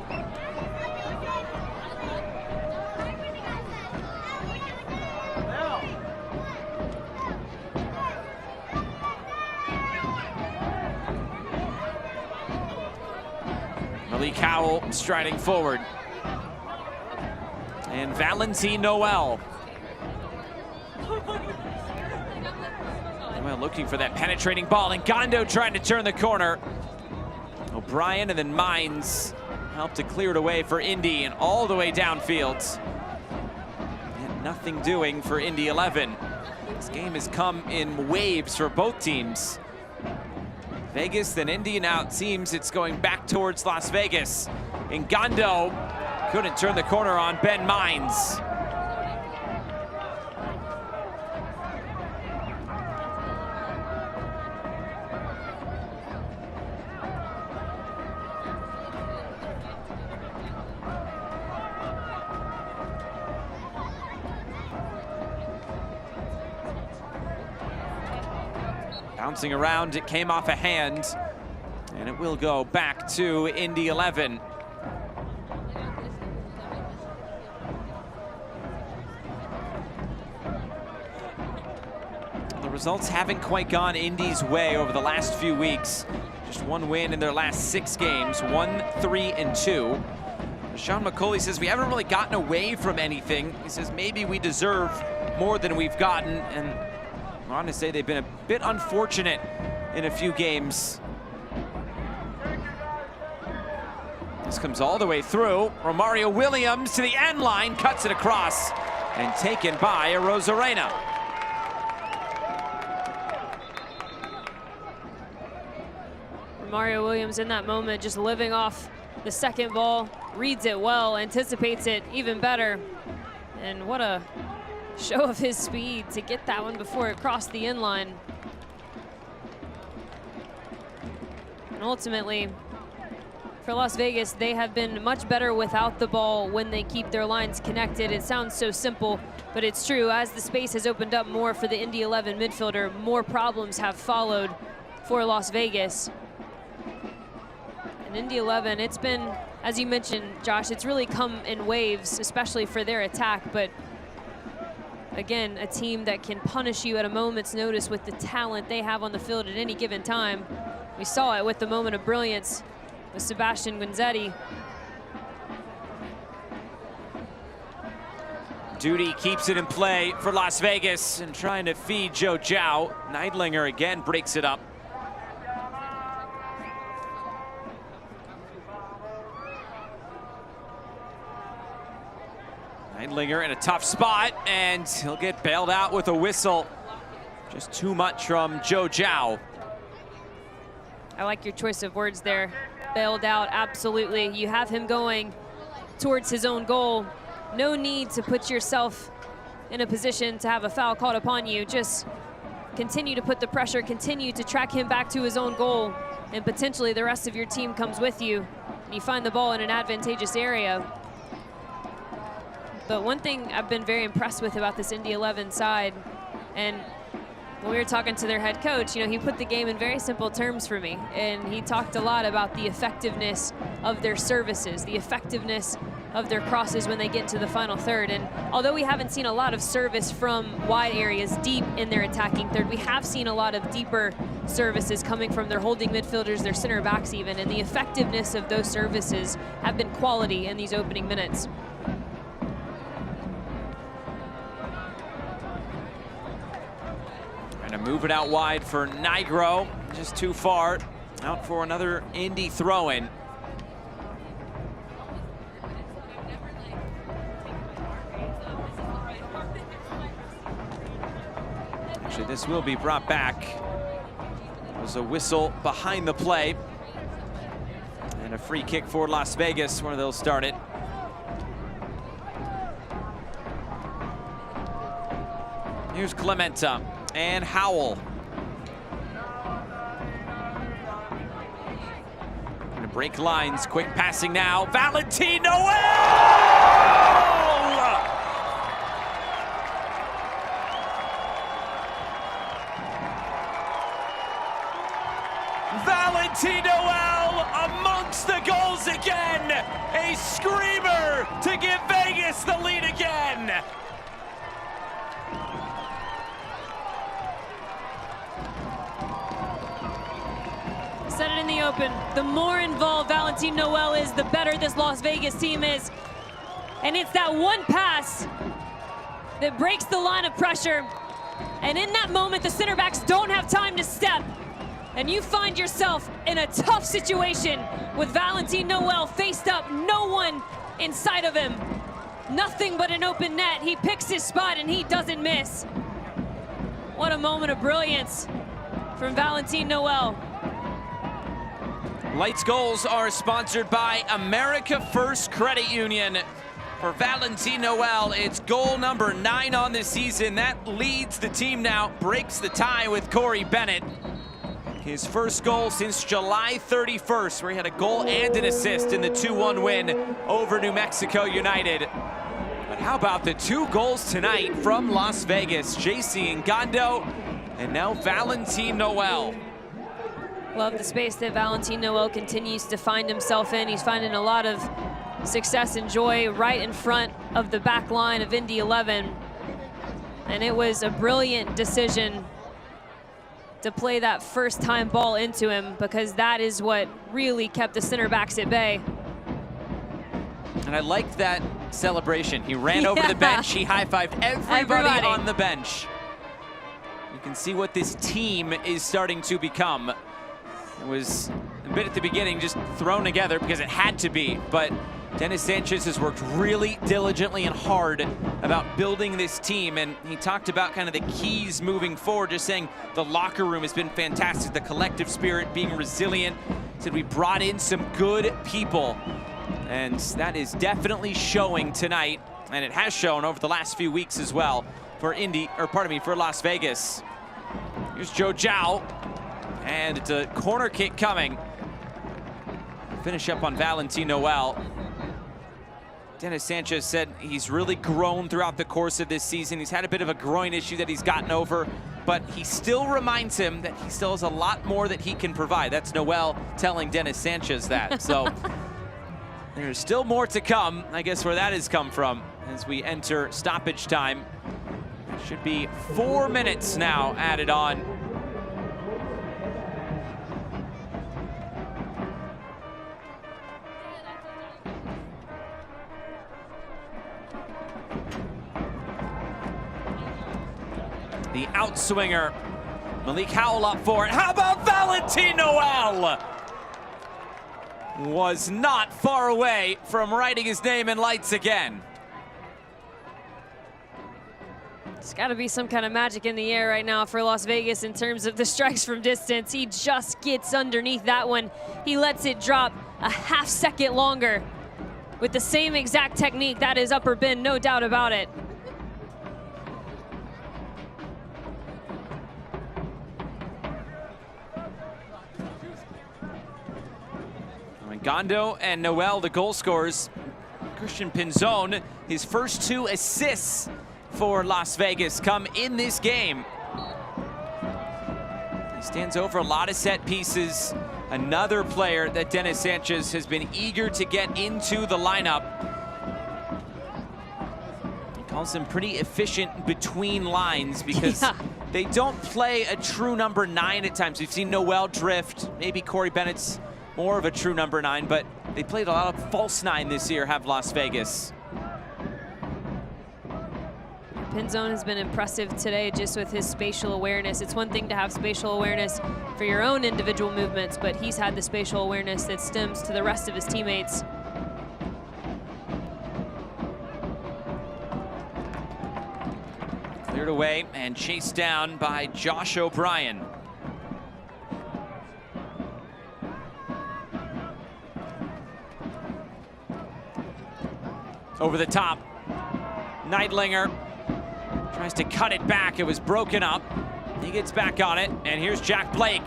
Speaker 1: Malik Howell striding forward. And Valentin Noel. Noel looking for that penetrating ball, and Ngando trying to turn the corner. O'Brien and then Mines helped to clear it away for Indy and all the way downfield. And nothing doing for Indy 11. This game has come in waves for both teams. Vegas, then Indy, now it seems it's going back towards Las Vegas. And Ngando couldn't turn the corner on Ben Mines. Bouncing around, it came off a hand, and it will go back to Indy 11. The results haven't quite gone Indy's way over the last few weeks. Just one win in their last 6 games, 1-3-2. Sean McCauley says we haven't really gotten away from anything. He says maybe we deserve more than we've gotten, and I want to say they've been a bit unfortunate in a few games. This comes all the way through. Romario Williams to the end line, cuts it across, and taken by Rosarena.
Speaker 2: Romario Williams in that moment just living off the second ball, reads it well, anticipates it even better. And what a show of his speed to get that one before it crossed the end line. And ultimately, for Las Vegas, they have been much better without the ball when they keep their lines connected. It sounds so simple, but it's true. As the space has opened up more for the Indy 11 midfielder, more problems have followed for Las Vegas. And Indy 11, it's been, as you mentioned, Josh, it's really come in waves, especially for their attack. But again, a team that can punish you at a moment's notice with the talent they have on the field at any given time. We saw it with the moment of brilliance with Sebastian Guinzetti.
Speaker 1: Duty keeps it in play for Las Vegas and trying to feed Joe Zhao. Neidlinger again breaks it up. Neidlinger in a tough spot, and he'll get bailed out with a whistle. Just too much from Joe Zhao.
Speaker 2: I like your choice of words there. Bailed out, absolutely. You have him going towards his own goal. No need to put yourself in a position to have a foul called upon you. Just continue to put the pressure, continue to track him back to his own goal, and potentially the rest of your team comes with you, and you find the ball in an advantageous area. But one thing I've been very impressed with about this Indy 11 side, and when we were talking to their head coach, you know, he put the game in very simple terms for me, and he talked a lot about the effectiveness of their services, the effectiveness of their crosses when they get into the final third. And although we haven't seen a lot of service from wide areas deep in their attacking third, we have seen a lot of deeper services coming from their holding midfielders, their center backs even, and the effectiveness of those services have been quality in these opening minutes.
Speaker 1: Trying to move it out wide for Nigro, just too far. Out for another Indy throw-in. Actually, this will be brought back. There's a whistle behind the play. And a free kick for Las Vegas, where they'll start it. Here's Clementa and Howell. Gonna break lines, quick passing now. Valentin Noel! Valentin Noel amongst the goals again. A screamer to give Vegas the lead again.
Speaker 2: Said it in the open, the more involved Valentin Noel is, the better this Las Vegas team is. And it's that one pass that breaks the line of pressure. And in that moment, the center backs don't have time to step. And you find yourself in a tough situation with Valentin Noel faced up, no one inside of him. Nothing but an open net. He picks his spot and he doesn't miss. What a moment of brilliance from Valentin Noel.
Speaker 1: Lights Goals are sponsored by America First Credit Union. For Valentin Noel, it's goal number 9 on the season. That leads the team now, breaks the tie with Corey Bennett. His first goal since July 31st, where he had a goal and an assist in the 2-1 win over New Mexico United. But how about the 2 goals tonight from Las Vegas? JC Ngando And now Valentin Noel.
Speaker 2: Love the space that Valentin Noel continues to find himself in. He's finding a lot of success and joy right in front of the back line of Indy 11. And it was a brilliant decision to play that first-time ball into him, because that is what really kept the center backs at bay.
Speaker 1: And I liked that celebration. He ran over the bench, he high-fived everybody on the bench. You can see what this team is starting to become. It was a bit at the beginning just thrown together because it had to be, but Dennis Sanchez has worked really diligently and hard about building this team, and he talked about kind of the keys moving forward, just saying the locker room has been fantastic, the collective spirit, being resilient. He said we brought in some good people, and that is definitely showing tonight, and it has shown over the last few weeks as well for for Las Vegas. Here's Joe Zhao, and it's a corner kick coming. Finish up on Valentin Noel. Dennis Sanchez said he's really grown throughout the course of this season. He's had a bit of a groin issue that he's gotten over, but he still reminds him that he still has a lot more that he can provide. That's Noel telling Dennis Sanchez that. So there's still more to come, I guess, where that has come from as we enter stoppage time. Should be 4 minutes now added on. The outswinger, Malik Howell up for it. How about Valentin Noel? Was not far away from writing his name in lights again.
Speaker 2: There's got to be some kind of magic in the air right now for Las Vegas in terms of the strikes from distance. He just gets underneath that one. He lets it drop a half second longer with the same exact technique. That is upper bin, no doubt about it.
Speaker 1: Gondo and Noel, the goal scorers. Christian Pinzon, his first 2 assists for Las Vegas come in this game. He stands over a lot of set pieces. Another player that Dennis Sanchez has been eager to get into the lineup. He calls him pretty efficient between lines because they don't play a true number 9 at times. We've seen Noel drift, maybe Corey Bennett's more of a true number 9, but they played a lot of false 9 this year, have Las Vegas.
Speaker 2: Pinzon has been impressive today just with his spatial awareness. It's one thing to have spatial awareness for your own individual movements, but he's had the spatial awareness that stems to the rest of his teammates.
Speaker 1: Cleared away and chased down by Josh O'Brien. Over the top, Neidlinger tries to cut it back. It was broken up. He gets back on it, and here's Jack Blake.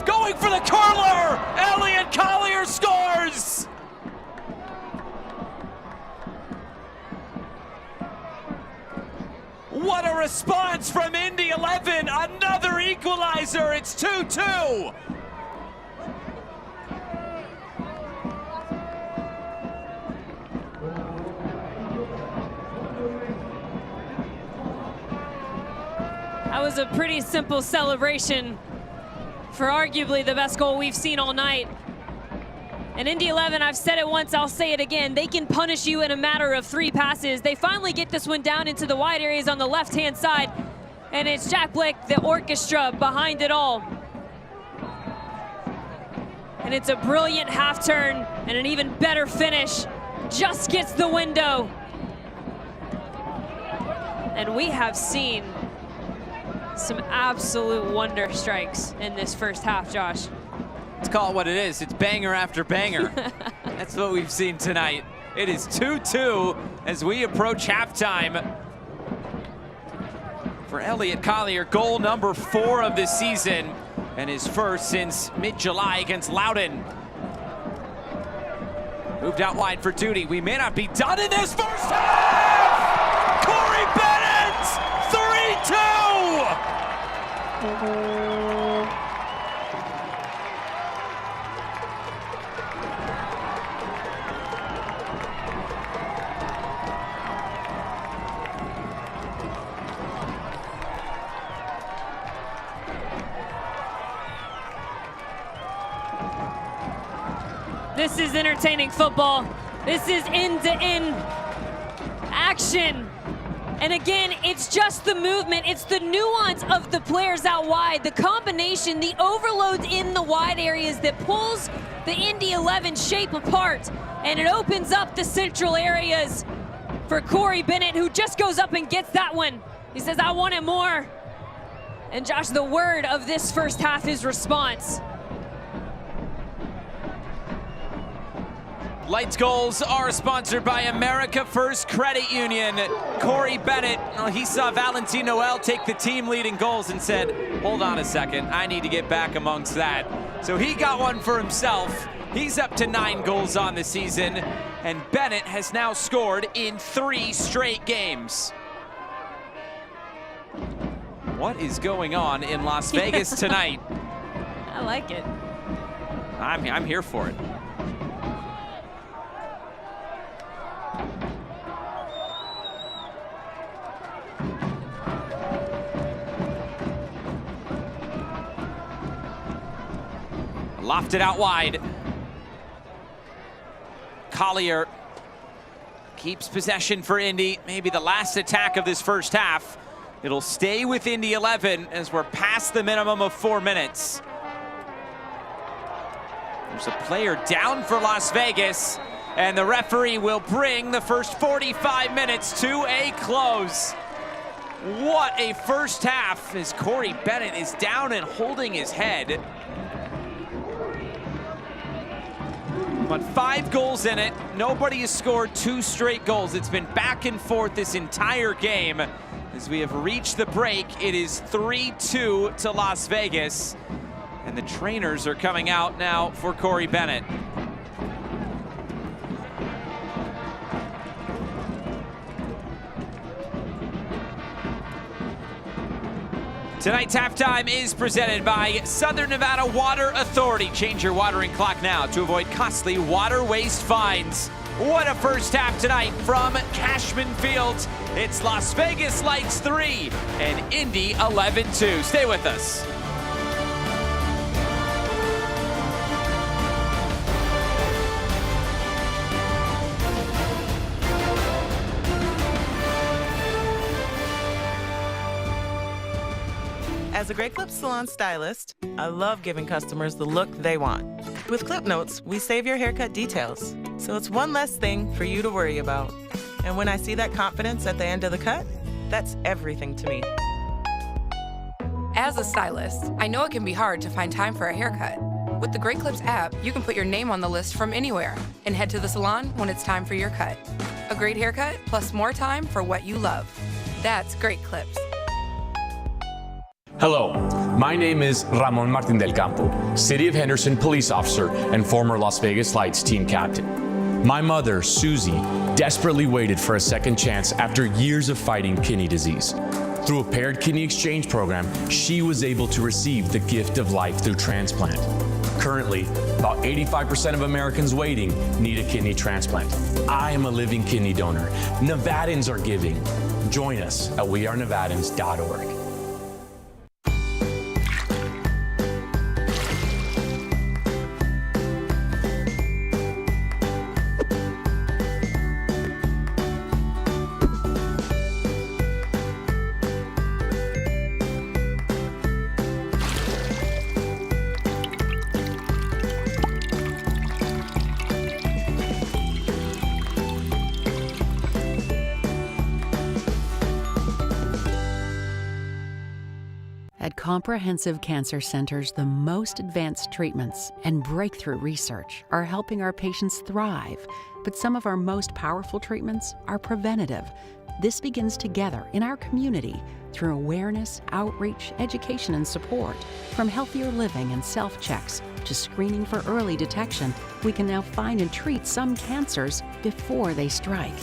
Speaker 1: Going for the curler! Elliot Collier scores! What a response from Indy 11! Another equalizer, it's 2-2!
Speaker 2: That was a pretty simple celebration for arguably the best goal we've seen all night. And Indy 11, I've said it once, I'll say it again, they can punish you in a matter of 3 passes. They finally get this one down into the wide areas on the left-hand side, and it's Jack Blake, the orchestra behind it all. And it's a brilliant half turn and an even better finish. Just gets the window. And we have seen some absolute wonder strikes in this first half, Josh.
Speaker 1: Let's call it what it is. It's banger after banger. That's what we've seen tonight. It is 2-2 as we approach halftime. For Elliot Collier, goal number 4 of the season and his first since mid-July against Loudoun. Moved out wide for duty. We may not be done in this first half! Corey Bennett!
Speaker 2: This is entertaining football. This is end-to-end action. And again, it's just the movement. It's the nuance of the players out wide, the combination, the overloads in the wide areas that pulls the Indy 11 shape apart. And it opens up the central areas for Corey Bennett, who just goes up and gets that one. He says, I want it more. And Josh, the word of this first half is response.
Speaker 1: Lights goals are sponsored by America First Credit Union. Corey Bennett, well, he saw Valentin Noel take the team lead in goals and said, hold on a second, I need to get back amongst that. So he got one for himself. He's up to 9 goals on the season, and Bennett has now scored in 3 straight games. What is going on in Las Vegas tonight?
Speaker 2: I like it.
Speaker 1: I'm here for it. Lofted out wide. Collier keeps possession for Indy. Maybe the last attack of this first half. It'll stay with Indy 11 as we're past the minimum of 4 minutes. There's a player down for Las Vegas, and the referee will bring the first 45 minutes to a close. What a first half as Corey Bennett is down and holding his head. But 5 goals in it. Nobody has scored 2 straight goals. It's been back and forth this entire game. As we have reached the break, it is 3-2 to Las Vegas. And the trainers are coming out now for Corey Bennett. Tonight's halftime is presented by Southern Nevada Water Authority. Change your watering clock now to avoid costly water waste fines. What a first half tonight from Cashman Field. It's Las Vegas Lights 3 and Indy 11-2. Stay with us.
Speaker 10: As a Great Clips salon stylist, I love giving customers the look they want. With Clip Notes, we save your haircut details, so it's one less thing for you to worry about. And when I see that confidence at the end of the cut, that's everything to me.
Speaker 11: As a stylist, I know it can be hard to find time for a haircut. With the Great Clips app, you can put your name on the list from anywhere and head to the salon when it's time for your cut. A great haircut plus more time for what you love. That's Great Clips.
Speaker 12: Hello, my name is Ramon Martin del Campo, City of Henderson police officer and former Las Vegas Lights team captain. My mother, Susie, desperately waited for a second chance after years of fighting kidney disease. Through a paired kidney exchange program, she was able to receive the gift of life through transplant. Currently, about 85% of Americans waiting need a kidney transplant. I am a living kidney donor. Nevadans are giving. Join us at wearenevadans.org.
Speaker 13: At Comprehensive Cancer Centers, the most advanced treatments and breakthrough research are helping our patients thrive. But some of our most powerful treatments are preventative. This begins together in our community through awareness, outreach, education, and support. From healthier living and self-checks to screening for early detection, we can now find and treat some cancers before they strike.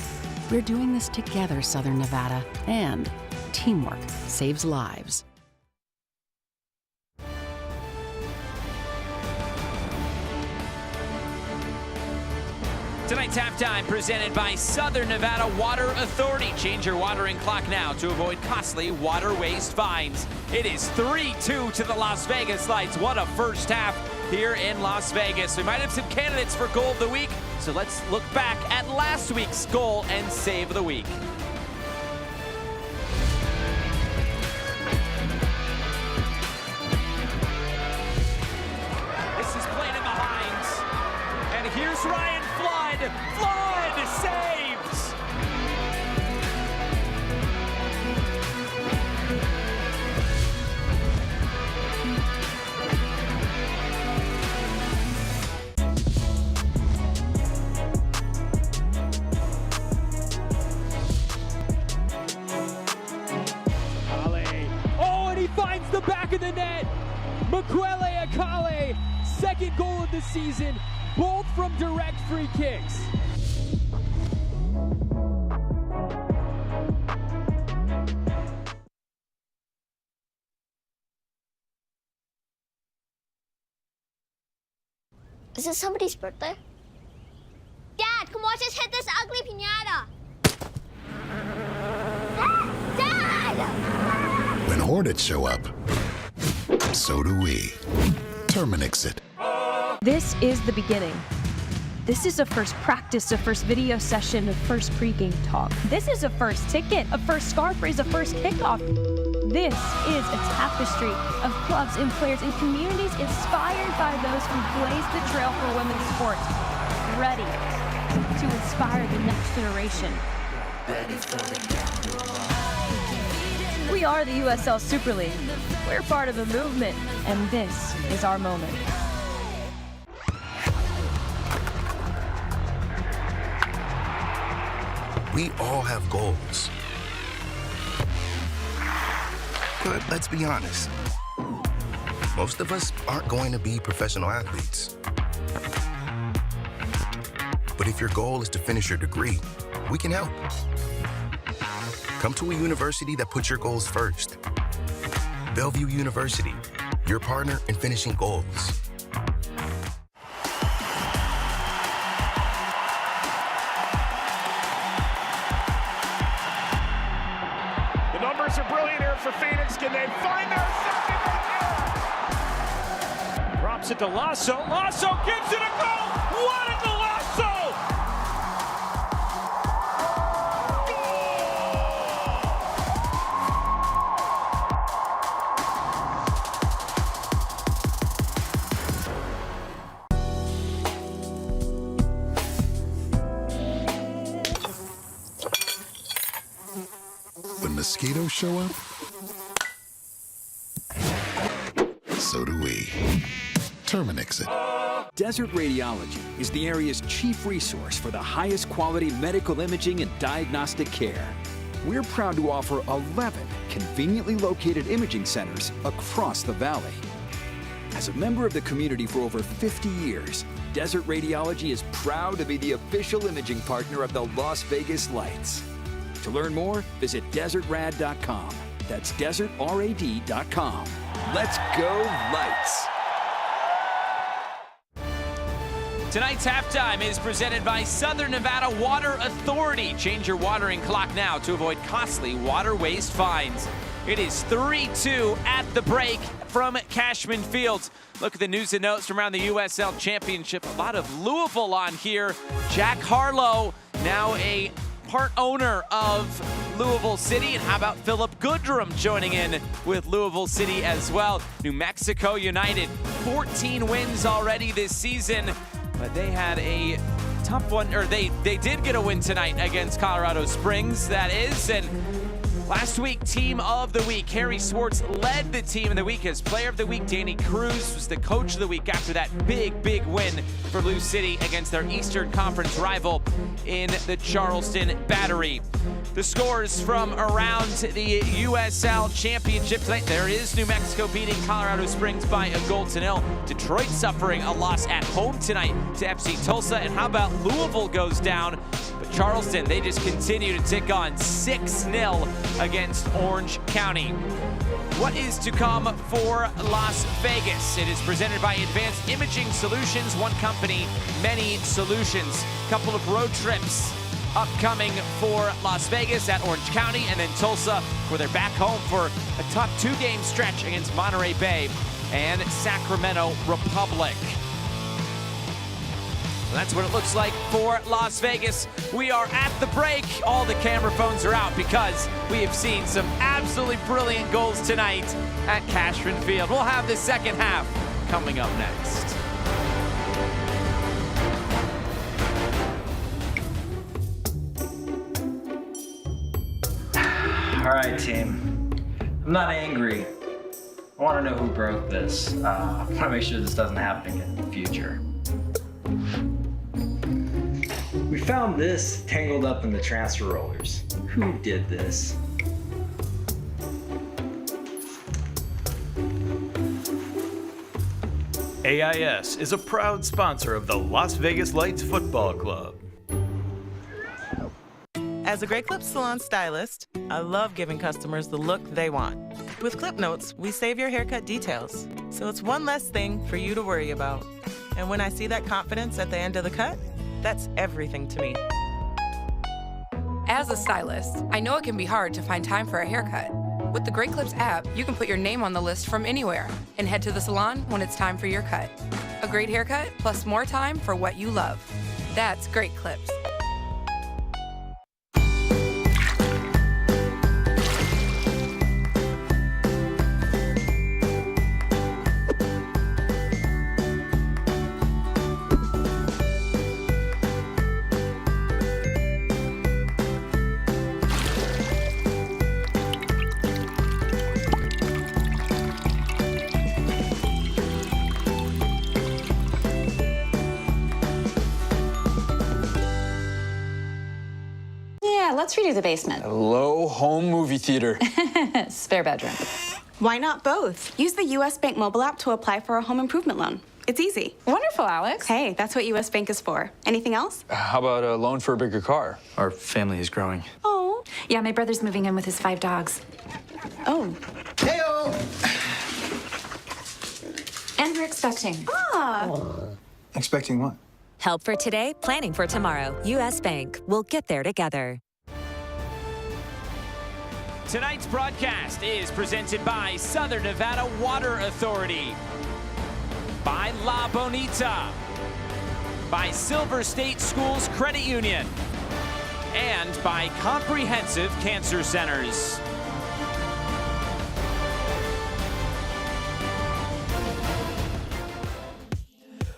Speaker 13: We're doing this together, Southern Nevada, and teamwork saves lives.
Speaker 1: Tonight's halftime presented by Southern Nevada Water Authority. Change your watering clock now to avoid costly water waste fines. It is 3-2 to the Las Vegas Lights. What a first half here in Las Vegas. We might have some candidates for goal of the week, so let's look back at last week's goal and save of the week. This is played in behind, and here's Ryan Flood. Flood saves!
Speaker 14: Oh, and he finds the back of the net. Makwele Akale, second goal of the season, both from direct free kicks.
Speaker 15: Is it somebody's birthday? Dad, come watch us hit this ugly piñata. Dad!
Speaker 16: When Hornets show up, so do we. Terminix it.
Speaker 2: This is the beginning. This is a first practice, a first video session, a first pregame talk. This is a first ticket, a first scarf raise, a first kickoff. This is a tapestry of clubs and players and communities inspired by those who blaze the trail for women's sports, ready to inspire the next generation. We are the USL Super League. We're part of a movement, and this is our moment.
Speaker 16: We all have goals. But let's be honest, most of us aren't going to be professional athletes. But if your goal is to finish your degree, we can help. Come to a university that puts your goals first. Bellevue University, your partner in finishing goals.
Speaker 17: The numbers are brilliant here for Phoenix. Can they find their second right here? Drops it to Lasso. Lasso gives it a go. What is the Lasso?
Speaker 16: When mosquitoes show up, so do we. Terminix it.
Speaker 8: Desert Radiology is the area's chief resource for the highest quality medical imaging and diagnostic care. We're proud to offer 11 conveniently located imaging centers across the valley. As a member of the community for over 50 years, Desert Radiology is proud to be the official imaging partner of the Las Vegas Lights. To learn more, visit desertrad.com. That's desertrad.com. Let's go Lights!
Speaker 1: Tonight's halftime is presented by Southern Nevada Water Authority. Change your watering clock now to avoid costly water waste fines. It is 3-2 at the break from Cashman Field. Look at the news and notes from around the USL Championship. A lot of Louisville on here. Jack Harlow, now a part owner of Louisville City. And how about Philip Goodrum joining in with Louisville City as well. New Mexico United, 14 wins already this season. But they had a tough one, or they did get a win tonight against Colorado Springs, that is. And last week, Team of the Week, Harry Swartz led the Team of the Week as Player of the Week. Danny Cruz was the Coach of the Week after that big win for Lou City against their Eastern Conference rival in the Charleston Battery. The scores from around the USL Championship tonight. There is New Mexico beating Colorado Springs by 1-0. Detroit suffering a loss at home tonight to FC Tulsa. And how about Louisville goes down? But Charleston, they just continue to tick on 6-0 against Orange County. What is to come for Las Vegas? It is presented by Advanced Imaging Solutions, one company, many solutions. Couple of road trips upcoming for Las Vegas at Orange County and then Tulsa, where they're back home for a tough two-game stretch against Monterey Bay and Sacramento Republic. That's what it looks like for Las Vegas. We are at the break. All the camera phones are out because we have seen some absolutely brilliant goals tonight at Cashman Field. We'll have the second half coming up next.
Speaker 18: All right, team. I'm not angry. I want to know who broke this. I want to make sure this doesn't happen again in the future. We found this tangled up in the transfer rollers. Who did this?
Speaker 3: AIS is a proud sponsor of the Las Vegas Lights Football Club.
Speaker 10: As a Great Clips salon stylist, I love giving customers the look they want. With Clip Notes, we save your haircut details, so it's one less thing for you to worry about. And when I see that confidence at the end of the cut, that's everything to me.
Speaker 11: As a stylist, I know it can be hard to find time for a haircut. With the Great Clips app, you can put your name on the list from anywhere and head to the salon when it's time for your cut. A great haircut plus more time for what you love. That's Great Clips.
Speaker 19: Let's redo the basement.
Speaker 20: Hello, home movie theater.
Speaker 19: Spare bedroom.
Speaker 21: Why not both? Use the US Bank mobile app to apply for a home improvement loan. It's easy.
Speaker 19: Wonderful, Alex.
Speaker 21: Hey, that's what US Bank is for. Anything else?
Speaker 20: How about a loan for a bigger car?
Speaker 6: Our family is growing.
Speaker 21: Oh.
Speaker 19: Yeah, my brother's moving in with his 5 dogs.
Speaker 21: Oh.
Speaker 6: Hey-o!
Speaker 19: And we're expecting.
Speaker 20: Expecting what?
Speaker 22: Help for today, planning for tomorrow. US Bank. We'll get there together.
Speaker 1: Tonight's broadcast is presented by Southern Nevada Water Authority, by La Bonita, by Silver State Schools Credit Union, and by Comprehensive Cancer Centers.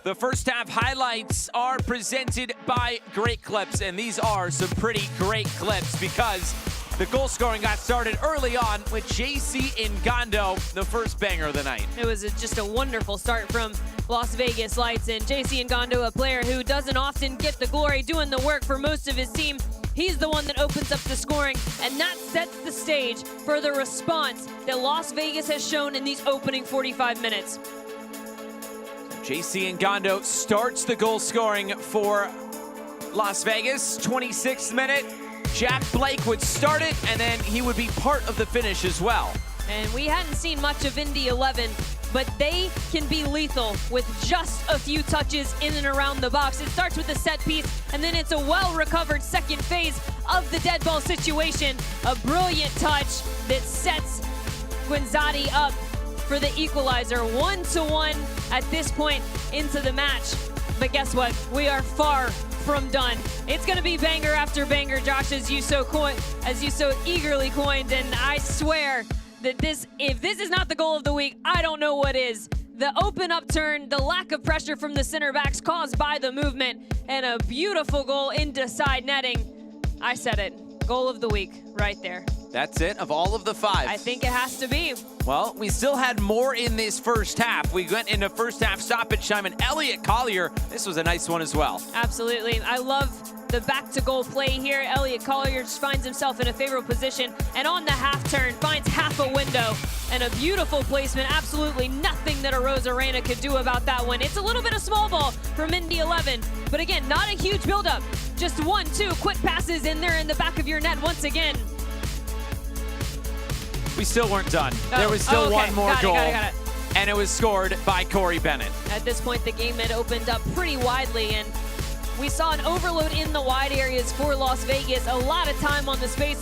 Speaker 1: The first half highlights are presented by Great Clips, and these are some pretty great clips because the goal scoring got started early on with JC Ngondo, the first banger of the night.
Speaker 2: It was just a wonderful start from Las Vegas Lights, and JC Ngondo, a player who doesn't often get the glory doing the work for most of his team. He's the one that opens up the scoring, and that sets the stage for the response that Las Vegas has shown in these opening 45 minutes.
Speaker 1: JC Ngondo starts the goal scoring for Las Vegas, 26th minute. Jack Blake would start it, and then he would be part of the finish as well.
Speaker 2: And we hadn't seen much of Indy 11, but they can be lethal with just a few touches in and around the box. It starts with a set piece, and then it's a well-recovered second phase of the dead ball situation. A brilliant touch that sets Guinzotti up for the equalizer. 1-1 at this point into the match. But guess what? We are far from done. It's going to be banger after banger, Josh, as you so eagerly coined, and I swear that if this is not the goal of the week, I don't know what is. The open up turn, the lack of pressure from the center backs caused by the movement, and a beautiful goal into side netting. I said it. Goal of the week right there.
Speaker 1: That's it, of all of the 5.
Speaker 2: I think it has to be.
Speaker 1: Well, we still had more in this first half. We went into first half stoppage time, and Elliot Collier, this was a nice one as well.
Speaker 2: Absolutely. I love the back-to-goal play here. Elliot Collier just finds himself in a favorable position, and on the half turn, finds half a window, and a beautiful placement. Absolutely nothing that a Rosa Reina could do about that one. It's a little bit of small ball from Indy 11, but again, not a huge buildup. Just 1-2 quick passes in there in the back of your net once again.
Speaker 1: we still weren't done. There was still one more goal. Got it. And it was scored by Corey Bennett.
Speaker 2: At this point, the game had opened up pretty widely, and we saw an overload in the wide areas for Las Vegas. A lot of time on the space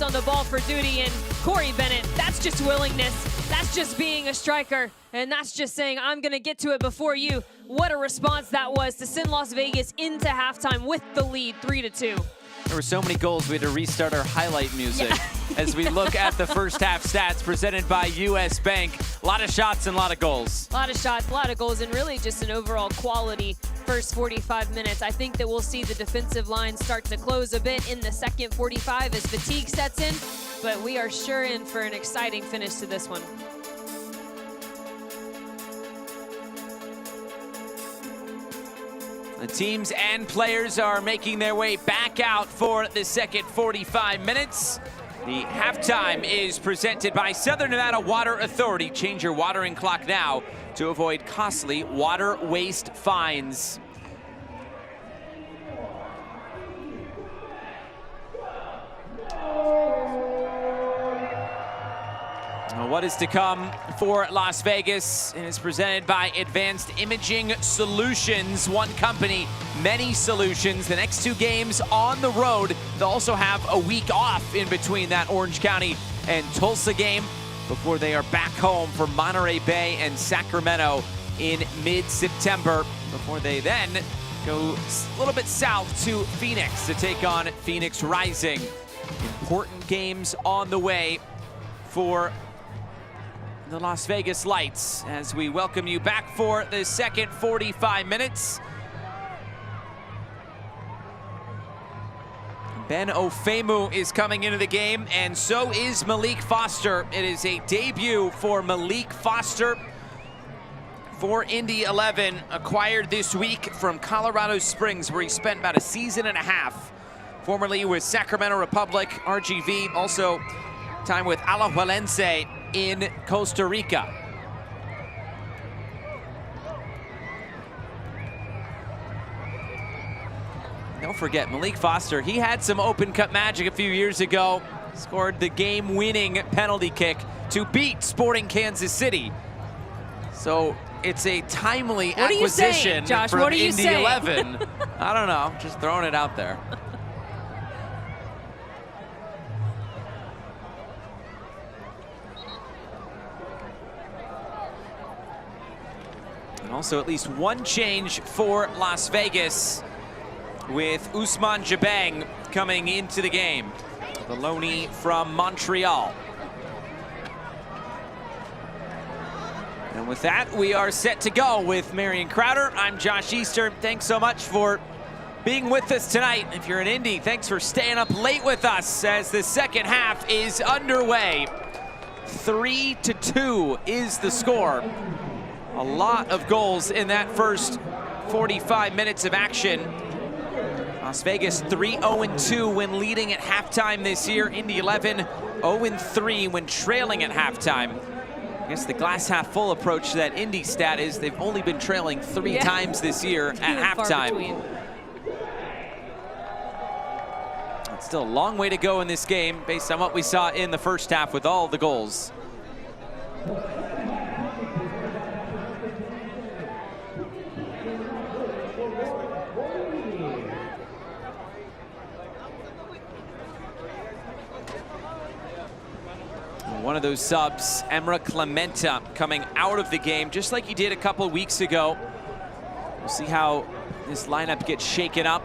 Speaker 2: on the ball for duty, and Corey Bennett, that's just willingness. That's just being a striker, and that's just saying, I'm going to get to it before you. What a response that was to send Las Vegas into halftime with the lead, 3-2.
Speaker 1: There were so many goals, we had to restart our highlight music as we look at the first half stats presented by US Bank. A lot of shots and a lot of goals.
Speaker 2: A lot of shots, a lot of goals, and really just an overall quality first 45 minutes. I think that we'll see the defensive line start to close a bit in the second 45 as fatigue sets in, but we are sure in for an exciting finish to this one.
Speaker 1: The teams and players are making their way back out for the second 45 minutes. The halftime is presented by Southern Nevada Water Authority. Change your watering clock now to avoid costly water waste fines. What is to come for Las Vegas is presented by Advanced Imaging Solutions. One company, many solutions. The next 2 games on the road. They'll also have a week off in between that Orange County and Tulsa game before they are back home for Monterey Bay and Sacramento in mid-September, before they then go a little bit south to Phoenix to take on Phoenix Rising. Important games on the way for the Las Vegas Lights as we welcome you back for the second 45 minutes. Ben Ofemu is coming into the game, and so is Malik Foster. It is a debut for Malik Foster for Indy 11, acquired this week from Colorado Springs, where he spent about a season and a half, formerly with Sacramento Republic, RGV, also time with Alajuelense in Costa Rica. Don't forget, Malik Foster, he had some open cut magic a few years ago. Scored the game-winning penalty kick to beat Sporting Kansas City. So it's a timely acquisition from Indy 11. I don't know, just throwing it out there. And also at least one change for Las Vegas, with Usman Jabang coming into the game, the loanee from Montreal. And with that, we are set to go with Marion Crowder. I'm Josh Easter. Thanks so much for being with us tonight. If you're in Indy, thanks for staying up late with us as the second half is underway. 3-2 is the score. A lot of goals in that first 45 minutes of action. Las Vegas 3-0-2 when leading at halftime this year. Indy 11 0-3 when trailing at halftime. I guess the glass half full approach to that Indy stat is they've only been trailing 3 times this year at halftime. It's still a long way to go in this game based on what we saw in the first half with all the goals. One of those subs, Emra Clementa, coming out of the game, just like he did a couple weeks ago. We'll see how this lineup gets shaken up.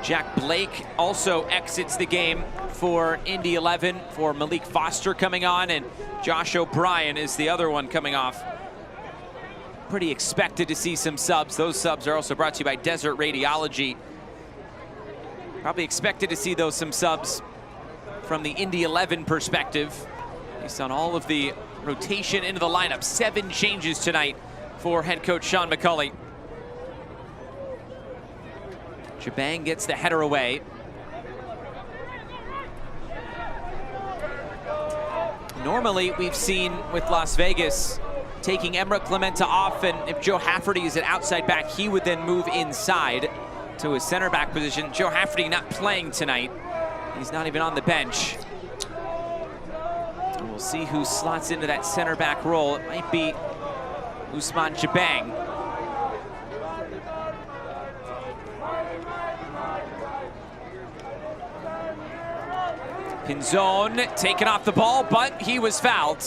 Speaker 1: Jack Blake also exits the game for Indy 11, for Malik Foster coming on, and Josh O'Brien is the other one coming off. Pretty expected to see some subs. Those subs are also brought to you by Desert Radiology. Probably expected to see some subs from the Indy 11 perspective, based on all of the rotation into the lineup. 7 changes tonight for head coach Sean McCulley. Jabang gets the header away. Normally, we've seen with Las Vegas taking Emra Clementa off, and if Joe Hafferty is an outside back, he would then move inside to his center back position. Joe Hafferty not playing tonight. He's not even on the bench. We'll see who slots into that center back role. It might be Ousmane Jabang. Pinzon taken off the ball, but he was fouled.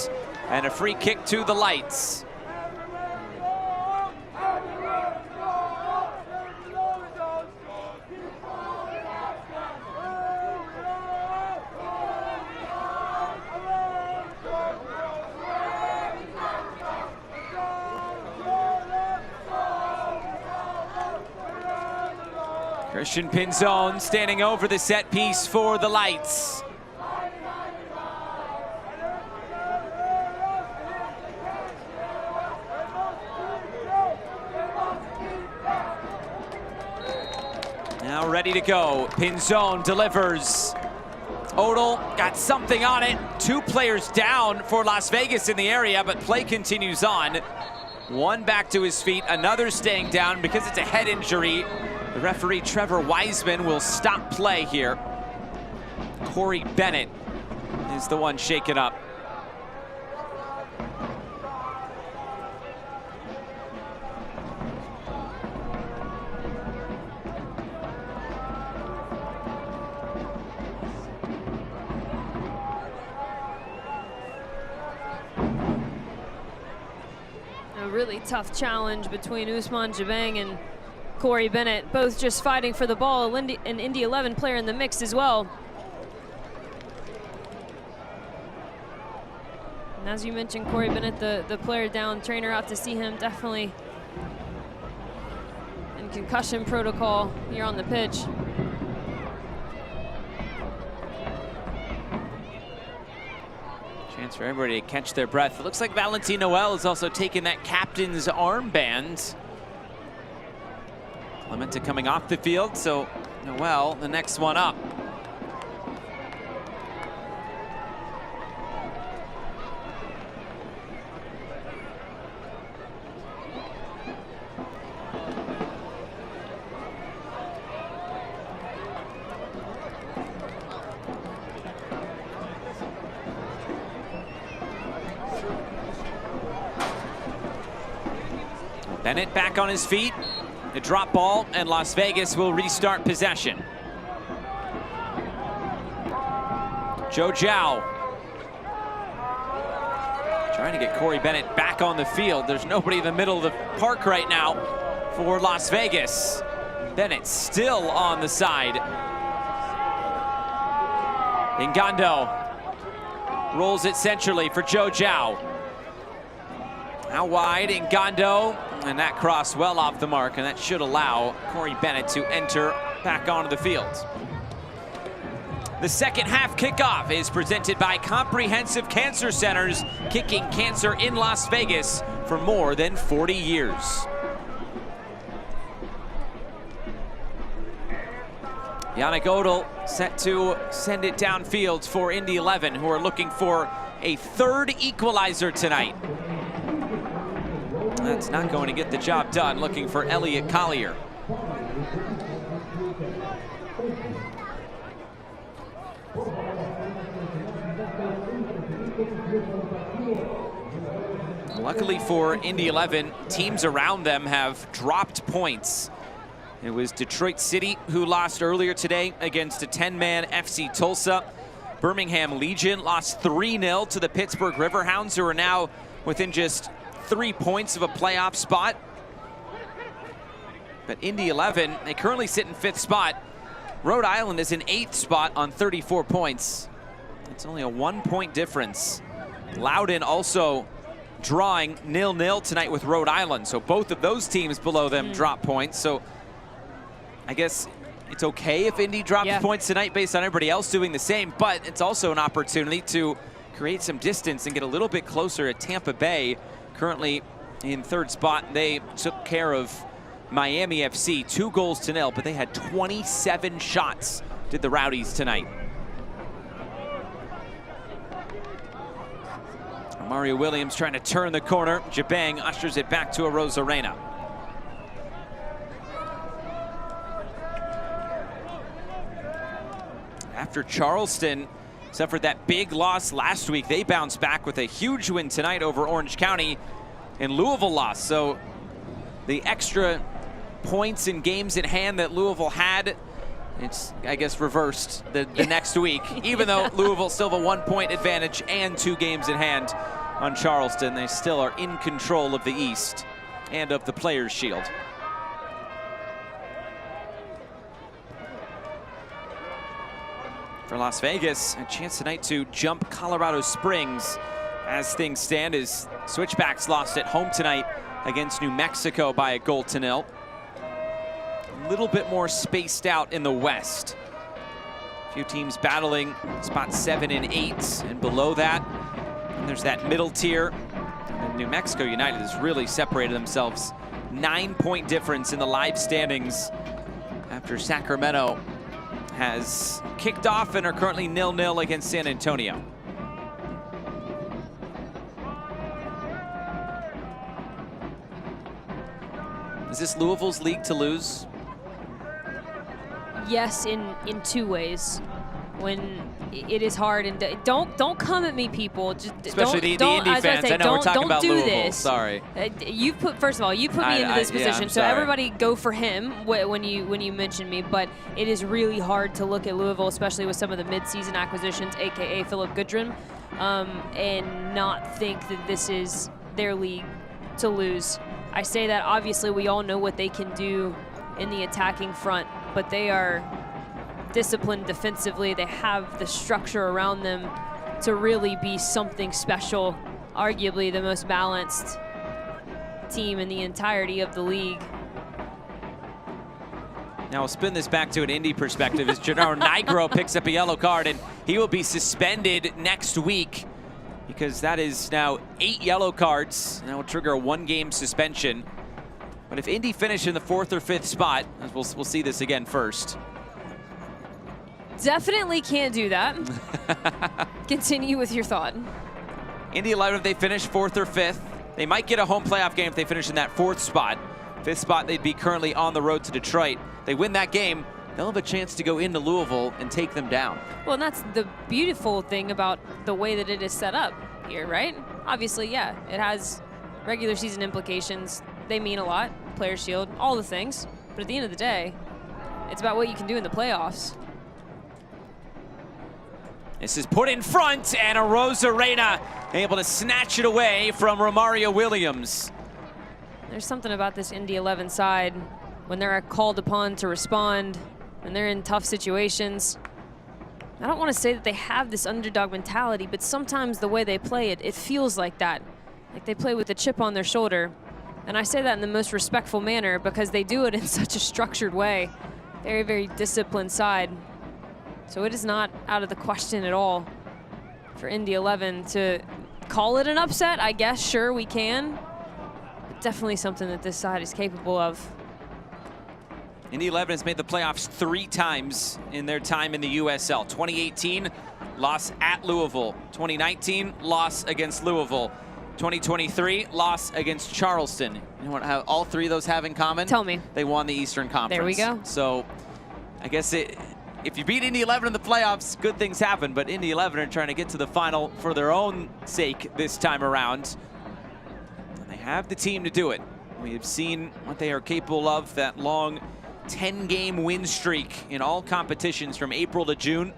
Speaker 1: And a free kick to the Lights. Christian Pinzon standing over the set piece for the Lights. Now ready to go. Pinzon delivers. Odell got something on it. 2 players down for Las Vegas in the area, but play continues on. One back to his feet, another staying down because it's a head injury. The referee, Trevor Wiseman, will stop play here. Corey Bennett is the one shaken up.
Speaker 2: A really tough challenge between Ousmane Jabang and Corey Bennett, both just fighting for the ball. An Indy 11 player in the mix as well. And as you mentioned, Corey Bennett, the player down, trainer out to see him, definitely in concussion protocol here on the pitch.
Speaker 1: Chance for everybody to catch their breath. It looks like Valentin Noel has also taken that captain's armband. Clemente coming off the field, so Noel, the next one up. Bennett back on his feet. The drop ball, and Las Vegas will restart possession. Joe Zhao trying to get Corey Bennett back on the field. There's nobody in the middle of the park right now for Las Vegas. Bennett still on the side. Ngando rolls it centrally for Joe Zhao. Out wide, Ngando, and that cross well off the mark, and that should allow Corey Bennett to enter back onto the field. The second half kickoff is presented by Comprehensive Cancer Centers, kicking cancer in Las Vegas for more than 40 years. Yannick Odell set to send it downfield for Indy 11, who are looking for a third equalizer tonight. That's not going to get the job done, looking for Elliot Collier. Luckily for Indy 11, teams around them have dropped points. It was Detroit City who lost earlier today against a 10-man FC Tulsa. Birmingham Legion lost 3-0 to the Pittsburgh Riverhounds, who are now within just 3 points of a playoff spot. But Indy 11, they currently sit in 5th spot. Rhode Island is in 8th spot on 34 points. It's only a 1-point difference. Loudoun also drawing 0-0 tonight with Rhode Island. So both of those teams below them drop points. So I guess it's okay if Indy drops points tonight based on everybody else doing the same, but it's also an opportunity to create some distance and get a little bit closer at Tampa Bay. Currently in 3rd spot, they took care of Miami FC 2-0, but they had 27 shots, did the Rowdies tonight. Mario Williams trying to turn the corner. Jabang ushers it back to a Rosarena. After Charleston Suffered that big loss last week. They bounced back with a huge win tonight over Orange County, and Louisville lost. So the extra points in games at hand that Louisville had, it's, I guess, reversed the next week, even though Louisville still have a 1-point advantage and 2 games in hand on Charleston. They still are in control of the East and of the Players' Shield. For Las Vegas, a chance tonight to jump Colorado Springs as things stand, as Switchbacks lost at home tonight against New Mexico by 1-0. A little bit more spaced out in the West. A few teams battling spot 7 and 8, and below that, and there's that middle tier. And New Mexico United has really separated themselves. 9-point difference in the live standings after Sacramento has kicked off and are currently 0-0 against San Antonio. Is this Louisville's league to lose?
Speaker 2: Yes, in 2 ways. When it is hard, and don't come at me, people. Just
Speaker 1: especially the Indy fans. I know we're talking about Louisville. Sorry.
Speaker 2: First of all, you put me into this position,
Speaker 1: yeah,
Speaker 2: so everybody go for him when you mention me. But it is really hard to look at Louisville, especially with some of the mid-season acquisitions, aka Philip Goodrum, and not think that this is their league to lose. I say that obviously we all know what they can do in the attacking front, but they are disciplined defensively. They have the structure around them to really be something special, arguably the most balanced team in the entirety of the league.
Speaker 1: Now we'll spin this back to an Indy perspective as Gennaro Nigro picks up a yellow card, and he will be suspended next week because that is now 8 yellow cards, and that will trigger a 1-game suspension. But if Indy finish in the 4th or 5th spot, we'll see this again first.
Speaker 2: Definitely can't do that. Continue with your thought.
Speaker 1: Indy 11, if they finish 4th or 5th, they might get a home playoff game if they finish in that 4th spot. 5th spot, they'd be currently on the road to Detroit. They win that game, they'll have a chance to go into Louisville and take them down.
Speaker 2: Well, and that's the beautiful thing about the way that it is set up here, right? Obviously, yeah, it has regular season implications. They mean a lot, Players' Shield, all the things. But at the end of the day, it's about what you can do in the playoffs.
Speaker 1: This is put in front, and Arozarena able to snatch it away from Romario Williams.
Speaker 2: There's something about this Indy 11 side when they're called upon to respond, when they're in tough situations. I don't want to say that they have this underdog mentality, but sometimes the way they play it, it feels like that. Like they play with a chip on their shoulder. And I say that in the most respectful manner because they do it in such a structured way. Very, very disciplined side. So it is not out of the question at all for Indy 11 to call it an upset. I guess, sure, we can. But definitely something that this side is capable of.
Speaker 1: Indy 11 has made the playoffs 3 times in their time in the USL. 2018, loss at Louisville. 2019, loss against Louisville. 2023, loss against Charleston. You know what all 3 of those have in common?
Speaker 2: Tell me.
Speaker 1: They won the Eastern Conference.
Speaker 2: There we go.
Speaker 1: So I guess if you beat Indy 11 in the playoffs, good things happen, but Indy 11 are trying to get to the final for their own sake this time around. And they have the team to do it. We have seen what they are capable of, that long 10-game win streak in all competitions from April to June.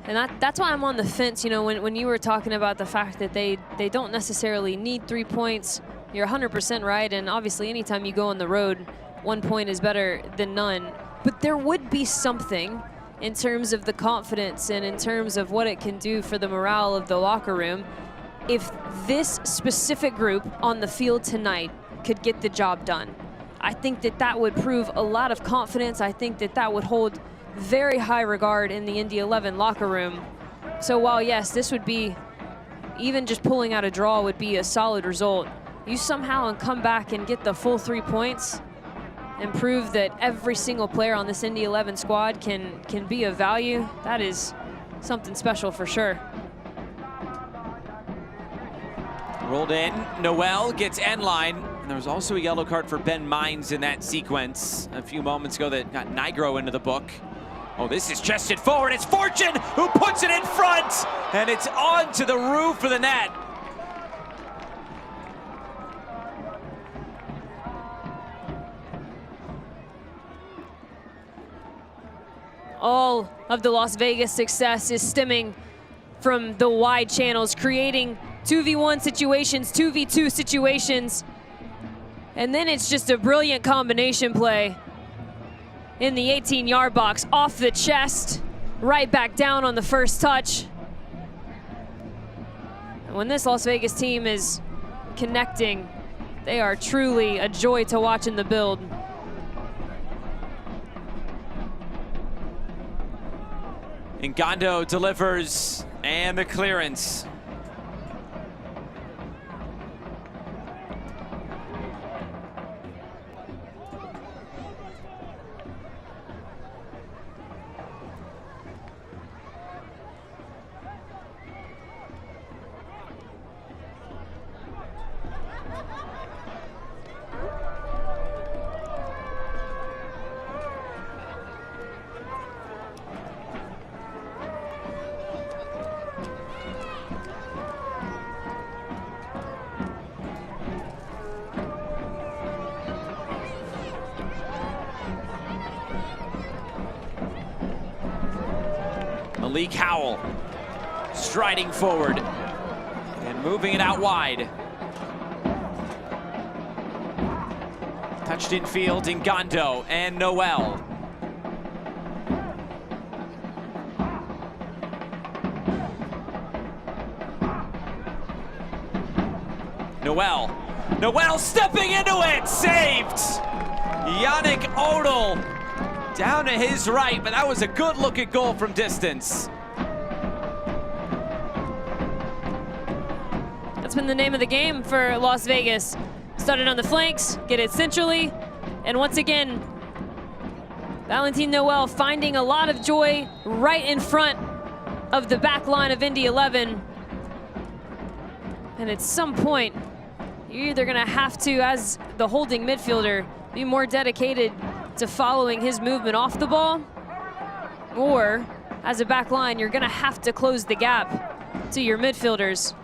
Speaker 2: And that's why I'm on the fence. You know, when you were talking about the fact that they don't necessarily need 3 points, you're 100% right. And obviously, anytime you go on the road, 1 point is better than none. But there would be something in terms of the confidence and in terms of what it can do for the morale of the locker room if this specific group on the field tonight could get the job done. I think that would prove a lot of confidence. I think that would hold very high regard in the Indy 11 locker room. So while, yes, this would be, even just pulling out a draw would be a solid result, you somehow come back and get the full 3 points and prove that every single player on this Indy 11 squad can be of value, that is something special for sure.
Speaker 1: Rolled in, Noel gets end line, and there was also a yellow card for Ben Mines in that sequence a few moments ago that got Nigro into the book. Oh, this is chested forward. It's Fortune who puts it in front, and it's onto the roof of the net.
Speaker 2: All of the Las Vegas success is stemming from the wide channels, creating 2v1 situations, 2v2 situations. And then it's just a brilliant combination play in the 18-yard box, off the chest, right back down on the first touch. And when this Las Vegas team is connecting, they are truly a joy to watch in the build.
Speaker 1: Ngando delivers, and the clearance. Malik Howell striding forward and moving it out wide. Touched in field, Ngando and Noel. Noel stepping into it, saved! Yannick Odell down to his right, but that was a good-looking goal from distance.
Speaker 2: That's been the name of the game for Las Vegas. Started on the flanks, get it centrally, and once again, Valentin Noel finding a lot of joy right in front of the back line of Indy 11. And at some point, you're either gonna have to, as the holding midfielder, be more dedicated to following his movement off the ball, or as a back line, you're gonna have to close the gap to your midfielders.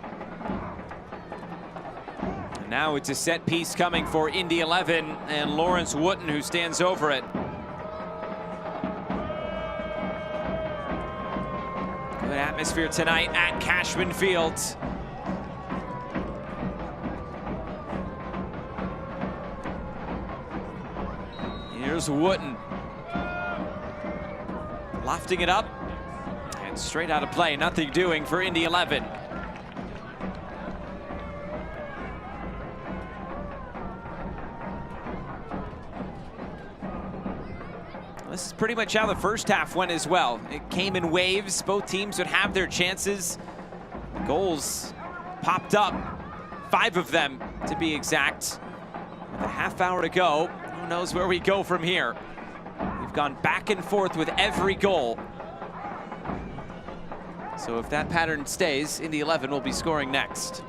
Speaker 1: And now it's a set piece coming for Indy 11 and Lawrence Wooten, who stands over it. Good atmosphere tonight at Cashman Field. Here's Wooten. Lofting it up and straight out of play. Nothing doing for Indy 11. This is pretty much how the first half went as well. It came in waves. Both teams would have their chances. The goals popped up, 5 of them to be exact. With a half hour to go, who knows where we go from here. We've gone back and forth with every goal. So if that pattern stays, Indy 11 will be scoring next.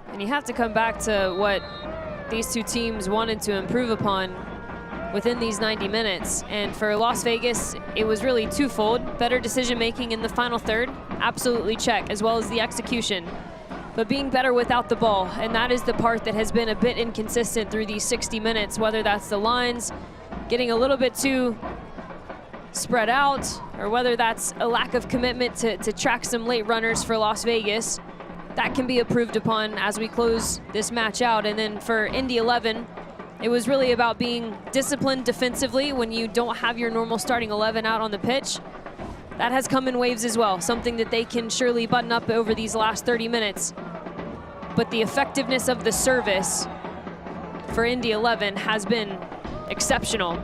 Speaker 2: And you have to come back to what these two teams wanted to improve upon within these 90 minutes. And for Las Vegas, it was really twofold. Better decision making in the final third, absolutely check, as well as the execution. But being better without the ball, and that is the part that has been a bit inconsistent through these 60 minutes, whether that's the lines getting a little bit too spread out, or whether that's a lack of commitment to track some late runners for Las Vegas. That can be improved upon as we close this match out. And then for Indy 11, it was really about being disciplined defensively when you don't have your normal starting 11 out on the pitch. That has come in waves as well, something that they can surely button up over these last 30 minutes. But the effectiveness of the service for Indy 11 has been exceptional.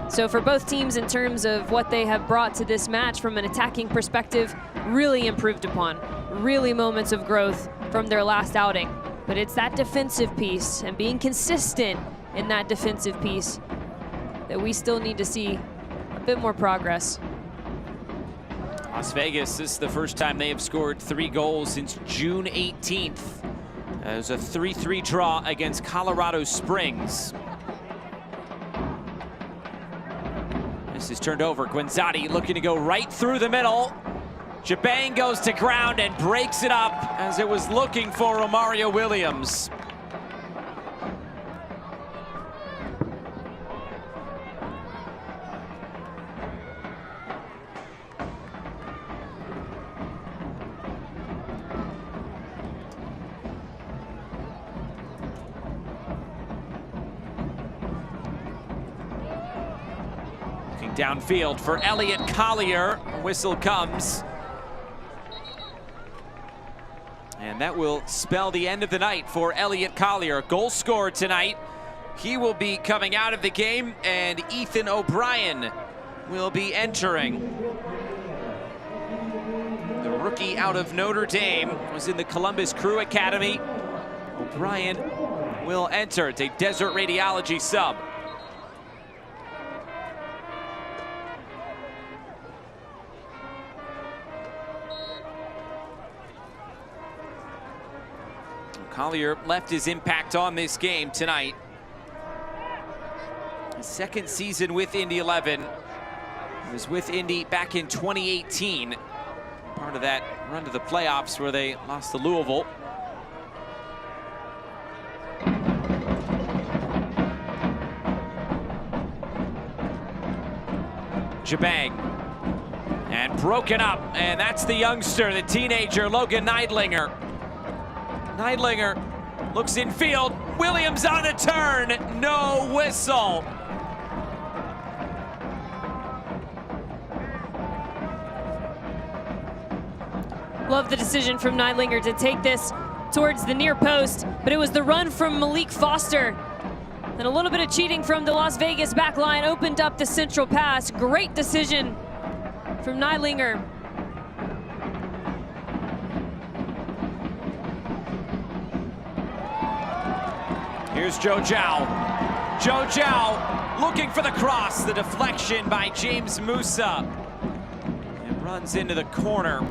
Speaker 2: So for both teams, in terms of what they have brought to this match from an attacking perspective, really improved upon. Really moments of growth from their last outing. But it's that defensive piece and being consistent in that defensive piece that we still need to see a bit more progress.
Speaker 1: Las Vegas, this is the first time they have scored 3 goals since June 18th. It was a 3-3 draw against Colorado Springs. Pass is turned over. Guenzati looking to go right through the middle. Jabang goes to ground and breaks it up as it was looking for Romario Williams. Looking downfield for Elliot Collier. Whistle comes. And that will spell the end of the night for Elliot Collier. Goal scorer tonight. He will be coming out of the game, and Ethan O'Brien will be entering. The rookie out of Notre Dame was in the Columbus Crew Academy. O'Brien will enter. It's a Desert Radiology sub. Collier left his impact on this game tonight. His second season with Indy 11. He was with Indy back in 2018. Part of that run to the playoffs where they lost to Louisville. Jabang. And broken up, and that's the youngster, the teenager, Logan Neidlinger. Neidlinger looks in field. Williams on the turn. No whistle.
Speaker 2: Love the decision from Neidlinger to take this towards the near post, but it was the run from Malik Foster. And a little bit of cheating from the Las Vegas back line opened up the central pass. Great decision from Neidlinger.
Speaker 1: Here's Joe Zhao. Joe Zhao looking for the cross. The deflection by James Musa. And runs into the corner.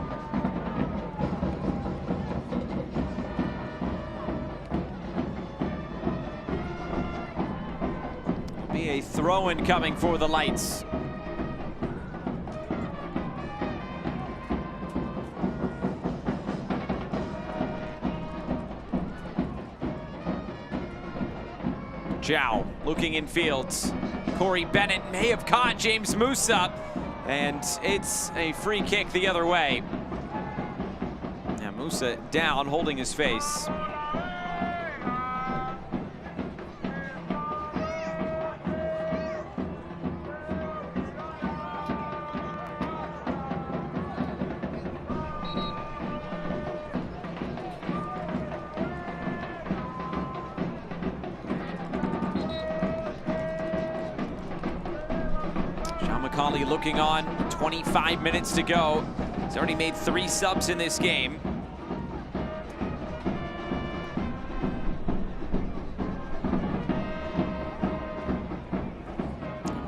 Speaker 1: Be a throw-in coming for the Lights. Zhao looking in fields. Corey Bennett may have caught James Musa, and it's a free kick the other way. Now Musa down, holding his face. McCauley looking on, 25 minutes to go. He's already made 3 subs in this game.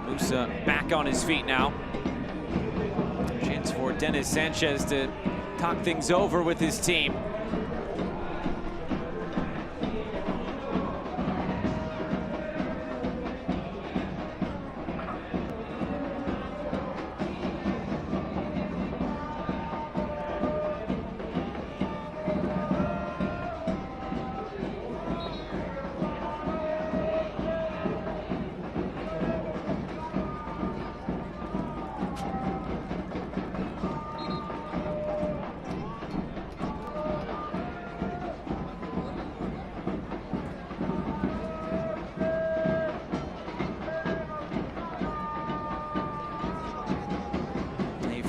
Speaker 1: Musa back on his feet now. Chance for Dennis Sanchez to talk things over with his team.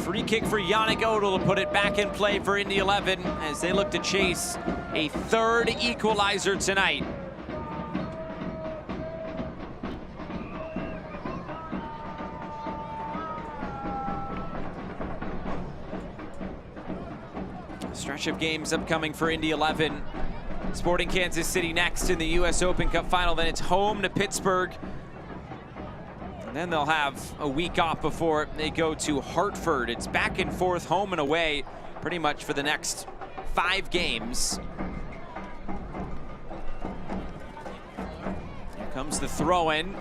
Speaker 1: Free kick for Yannick Odell to put it back in play for Indy 11 as they look to chase a 3rd equalizer tonight. A stretch of games upcoming for Indy 11. Sporting Kansas City next in the US Open Cup final, then it's home to Pittsburgh. And then they'll have a week off before they go to Hartford. It's back and forth, home and away, pretty much for the next 5 games. Here comes the throw-in.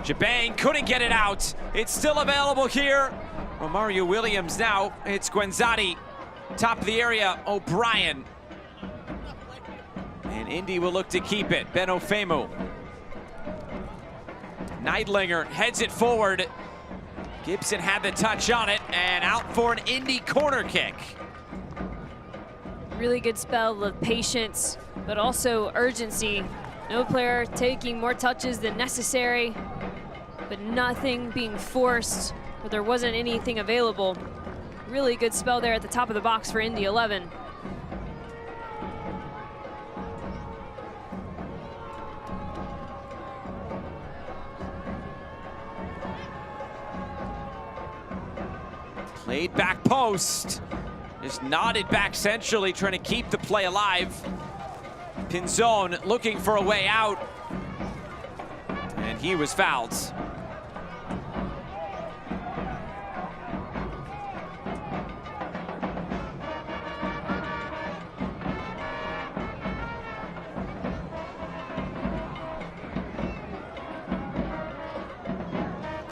Speaker 1: Jabang couldn't get it out. It's still available here. Romario Williams now. It's Guenzati. Top of the area, O'Brien. And Indy will look to keep it. Ben Ofemu. Neidlinger heads it forward. Gibson had the touch on it, and out for an Indy corner kick.
Speaker 2: Really good spell of patience, but also urgency. No player taking more touches than necessary, but nothing being forced, but there wasn't anything available. Really good spell there at the top of the box for Indy 11.
Speaker 1: Played back post. Just nodded back centrally, trying to keep the play alive. Pinzon looking for a way out. And he was fouled.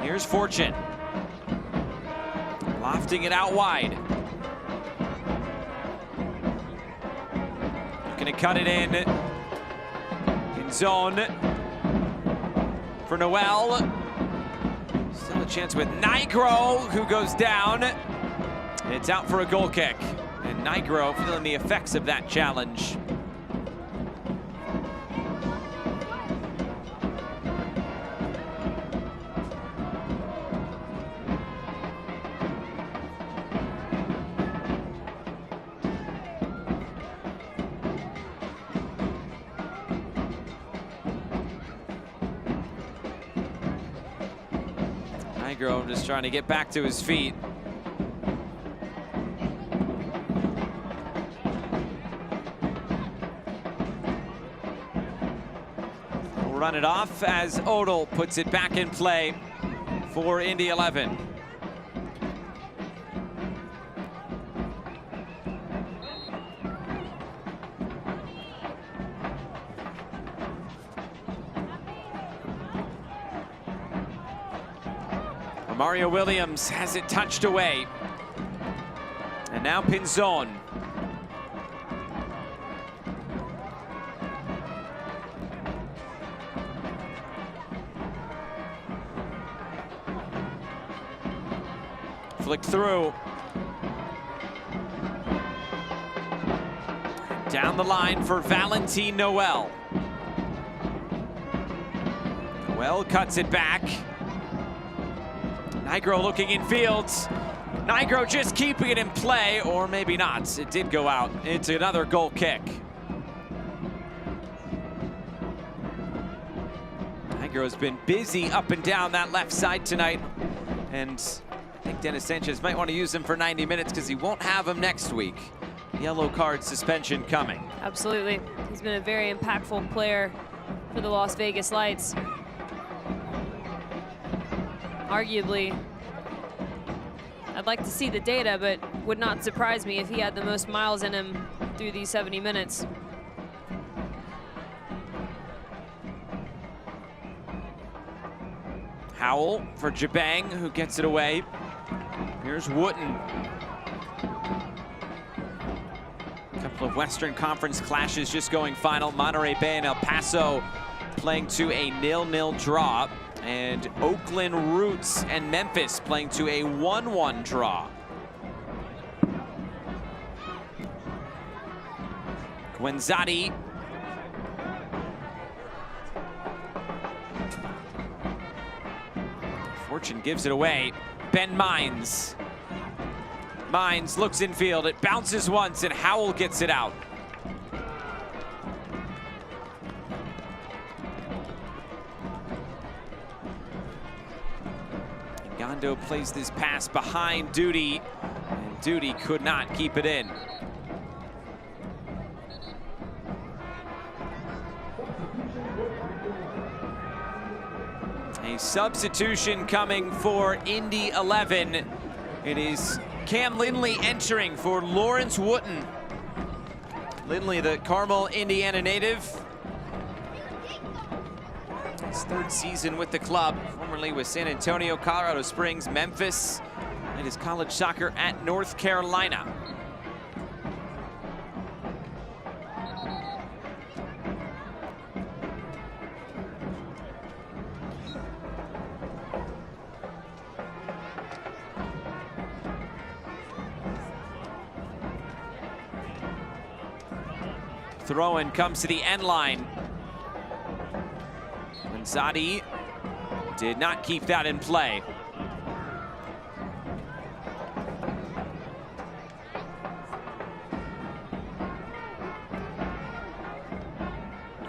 Speaker 1: Here's Fortune. Lofting it out wide. Gonna cut it in zone for Noel. Still a chance with Nigro, who goes down. It's out for a goal kick. And Nigro feeling the effects of that challenge. Nigro just trying to get back to his feet. We'll run it off as Odell puts it back in play for Indy 11. Mario Williams has it touched away. And now Pinzon. Flick through. Down the line for Valentin Noel. Noel cuts it back. Nigro looking in fields. Nigro just keeping it in play, or maybe not. It did go out. It's another goal kick. Nigro's been busy up and down that left side tonight. And I think Dennis Sanchez might want to use him for 90 minutes because he won't have him next week. Yellow card suspension coming.
Speaker 2: Absolutely. He's been a very impactful player for the Las Vegas Lights. Arguably, I'd like to see the data, but would not surprise me if he had the most miles in him through these 70 minutes.
Speaker 1: Howell for Jabang, who gets it away. Here's Wooten. A couple of Western Conference clashes just going final. Monterey Bay and El Paso playing to a 0-0 draw. And Oakland Roots and Memphis playing to a 1-1 draw. Guenzati. Fortune gives it away. Ben Mines. Mines looks infield. It bounces once and Howell gets it out. Gondo plays this pass behind Duty, and Duty could not keep it in. A substitution coming for Indy 11. It is Cam Lindley entering for Lawrence Wooten. Lindley, the Carmel, Indiana native. His third season with the club, formerly with San Antonio, Colorado Springs, Memphis, and his college soccer at North Carolina. Throw-in comes to the end line. Zadi did not keep that in play.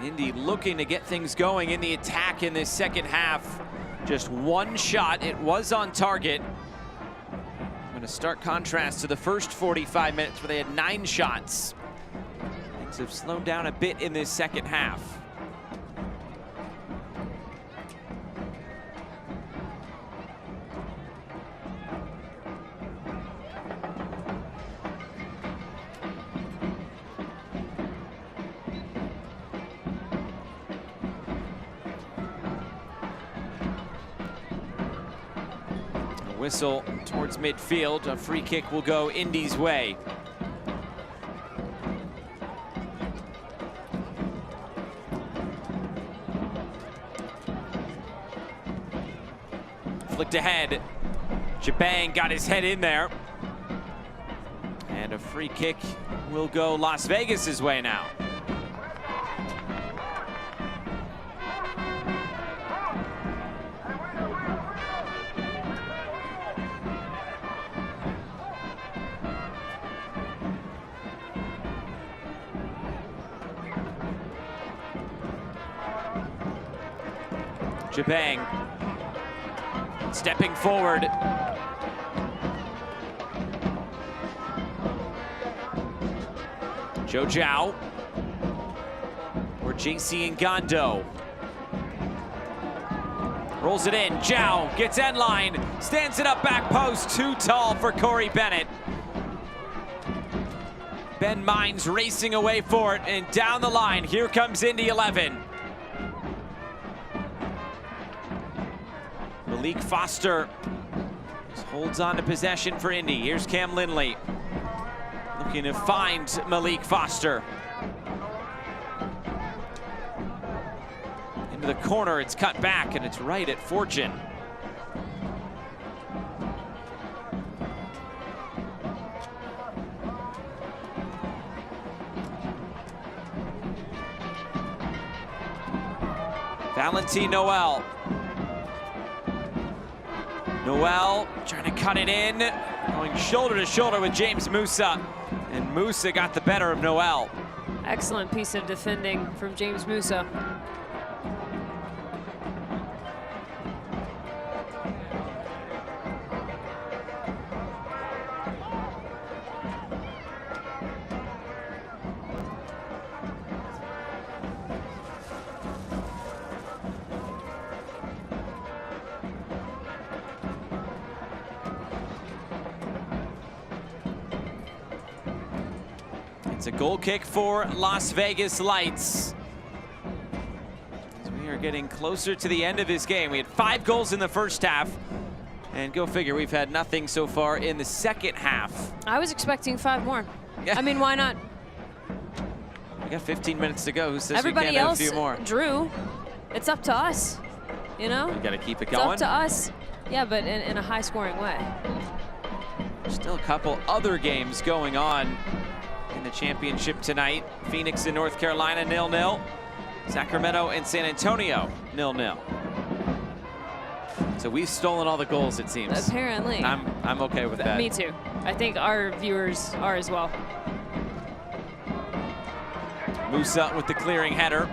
Speaker 1: Indy looking to get things going in the attack in this second half. Just one shot, it was on target. I'm gonna start contrast to the first 45 minutes where they had 9 shots. Things have slowed down a bit in this second half. Whistle towards midfield. A free kick will go Indy's way. Flicked ahead. Jabang got his head in there. And a free kick will go Las Vegas's way now. Jabang stepping forward. Joe Zhao or JC Ngando. Rolls it in. Zhao gets end line, stands it up back post, too tall for Corey Bennett. Ben Mines racing away for it, and down the line, here comes Indy 11. Malik Foster holds on to possession for Indy. Here's Cam Lindley looking to find Malik Foster. Into the corner, it's cut back, and it's right at Fortune. Valentin Noel. Noel trying to cut it in, going shoulder to shoulder with James Musa, and Musa got the better of Noel.
Speaker 2: Excellent piece of defending from James Musa.
Speaker 1: It's a goal kick for Las Vegas Lights. As we are getting closer to the end of this game. We had 5 goals in the first half. And go figure, we've had nothing so far in the second half.
Speaker 2: I was expecting 5 more.
Speaker 1: Yeah.
Speaker 2: I mean, why not?
Speaker 1: We got 15 minutes to go. Who says
Speaker 2: Everybody
Speaker 1: we can't
Speaker 2: else
Speaker 1: have a few more?
Speaker 2: drew. It's up to us, you know?
Speaker 1: We got to keep it
Speaker 2: It's
Speaker 1: going.
Speaker 2: up to us. Yeah, but in a high-scoring way.
Speaker 1: Still a couple other games going on in the championship tonight. Phoenix and North Carolina 0-0. Sacramento and San Antonio 0-0. So we've stolen all the goals, it seems.
Speaker 2: Apparently.
Speaker 1: I'm okay with that.
Speaker 2: Me too. I think our viewers are as well.
Speaker 1: Musa with the clearing header.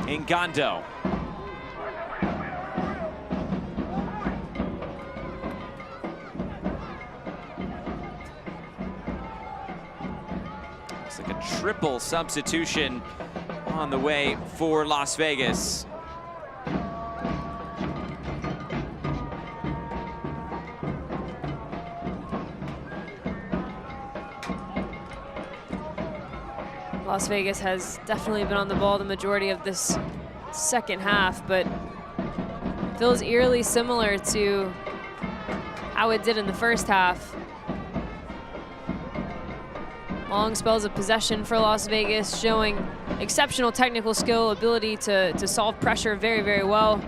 Speaker 1: Ngando. It's like a triple substitution on the way for Las Vegas.
Speaker 2: Las Vegas has definitely been on the ball the majority of this second half, but feels eerily similar to how it did in the first half. Long spells of possession for Las Vegas, showing exceptional technical skill, ability to solve pressure very, very well.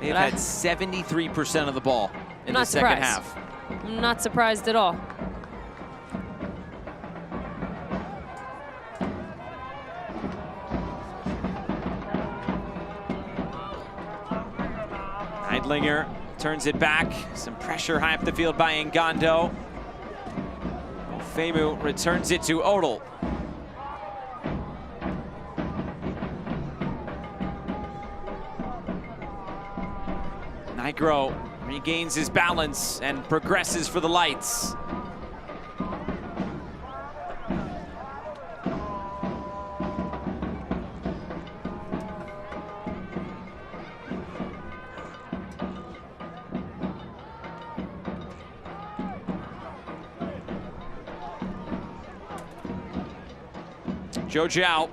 Speaker 1: They've had 73% of the ball in the second half.
Speaker 2: I'm not surprised at all.
Speaker 1: Heidlinger turns it back. Some pressure high up the field by Ngando. Femu returns it to Odell. Nigro regains his balance and progresses for the Lights. Joe Zhao.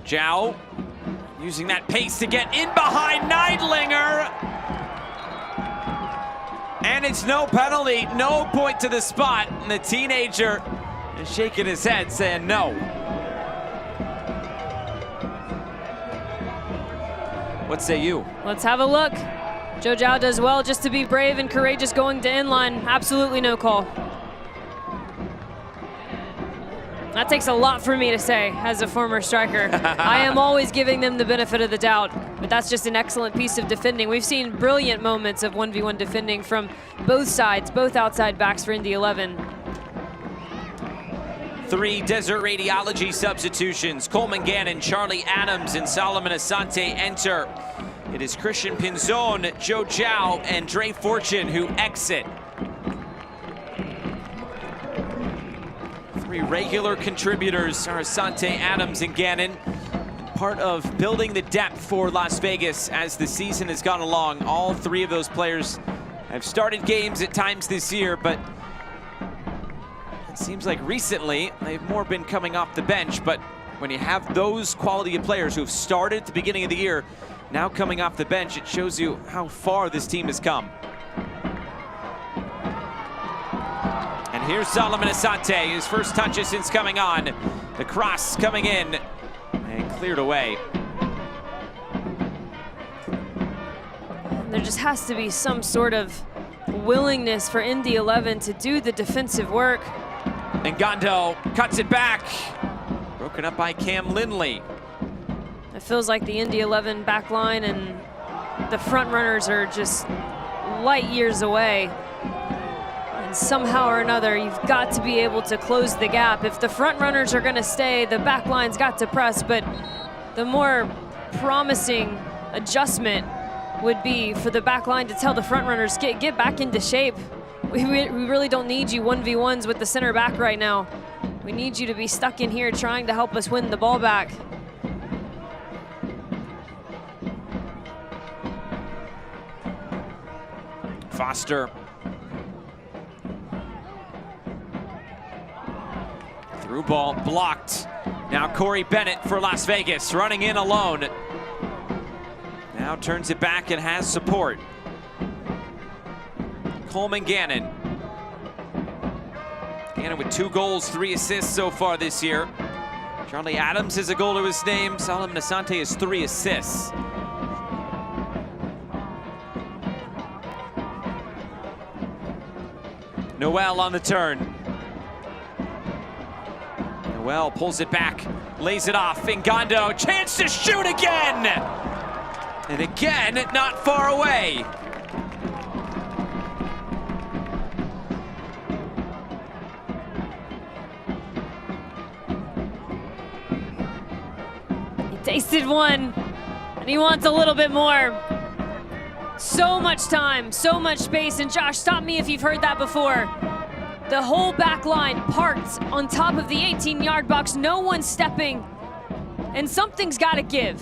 Speaker 1: Zhao using that pace to get in behind Neidlinger. And it's no penalty, no point to the spot. And the teenager is shaking his head saying no. What say you?
Speaker 2: Let's have a look. Joe Zhao does well just to be brave and courageous going to inline. Absolutely no call. That takes a lot for me to say as a former striker. I am always giving them the benefit of the doubt, but that's just an excellent piece of defending. We've seen brilliant moments of 1v1 defending from both sides, both outside backs for Indy 11.
Speaker 1: 3 Desert Radiology substitutions. Coleman Gannon, Charlie Adams, and Solomon Asante enter. It is Christian Pinzon, Joe Zhao, and Dre Fortune who exit. 3 regular contributors are Asante, Adams, and Gannon. Part of building the depth for Las Vegas as the season has gone along. All 3 of those players have started games at times this year, but it seems like recently they've more been coming off the bench. But when you have those quality of players who have started at the beginning of the year, now coming off the bench, it shows you how far this team has come. And here's Solomon Asante, his first touches since coming on. The cross coming in and cleared away.
Speaker 2: There just has to be some sort of willingness for Indy 11 to do the defensive work.
Speaker 1: Ngando cuts it back. Broken up by Cam Lindley.
Speaker 2: It feels like the Indy 11 back line and the front runners are just light years away. And somehow or another, you've got to be able to close the gap. If the front runners are gonna stay, the back line's got to press, but the more promising adjustment would be for the back line to tell the front runners, get back into shape. We really don't need you 1v1s with the center back right now. We need you to be stuck in here trying to help us win the ball back.
Speaker 1: Foster. Through ball blocked. Now Corey Bennett for Las Vegas, running in alone. Now turns it back and has support. Coleman Gannon. Gannon with 2 goals, 3 assists so far this year. Charlie Adams has a goal to his name. Solomon Asante has 3 assists. Noel on the turn. Noel pulls it back, lays it off. Ngando, chance to shoot again! And again, not far away.
Speaker 2: He tasted one, and he wants a little bit more. So much time, so much space, and Josh, stop me if you've heard that before. The whole back line parked on top of the 18-yard box, no one stepping, and something's got to give.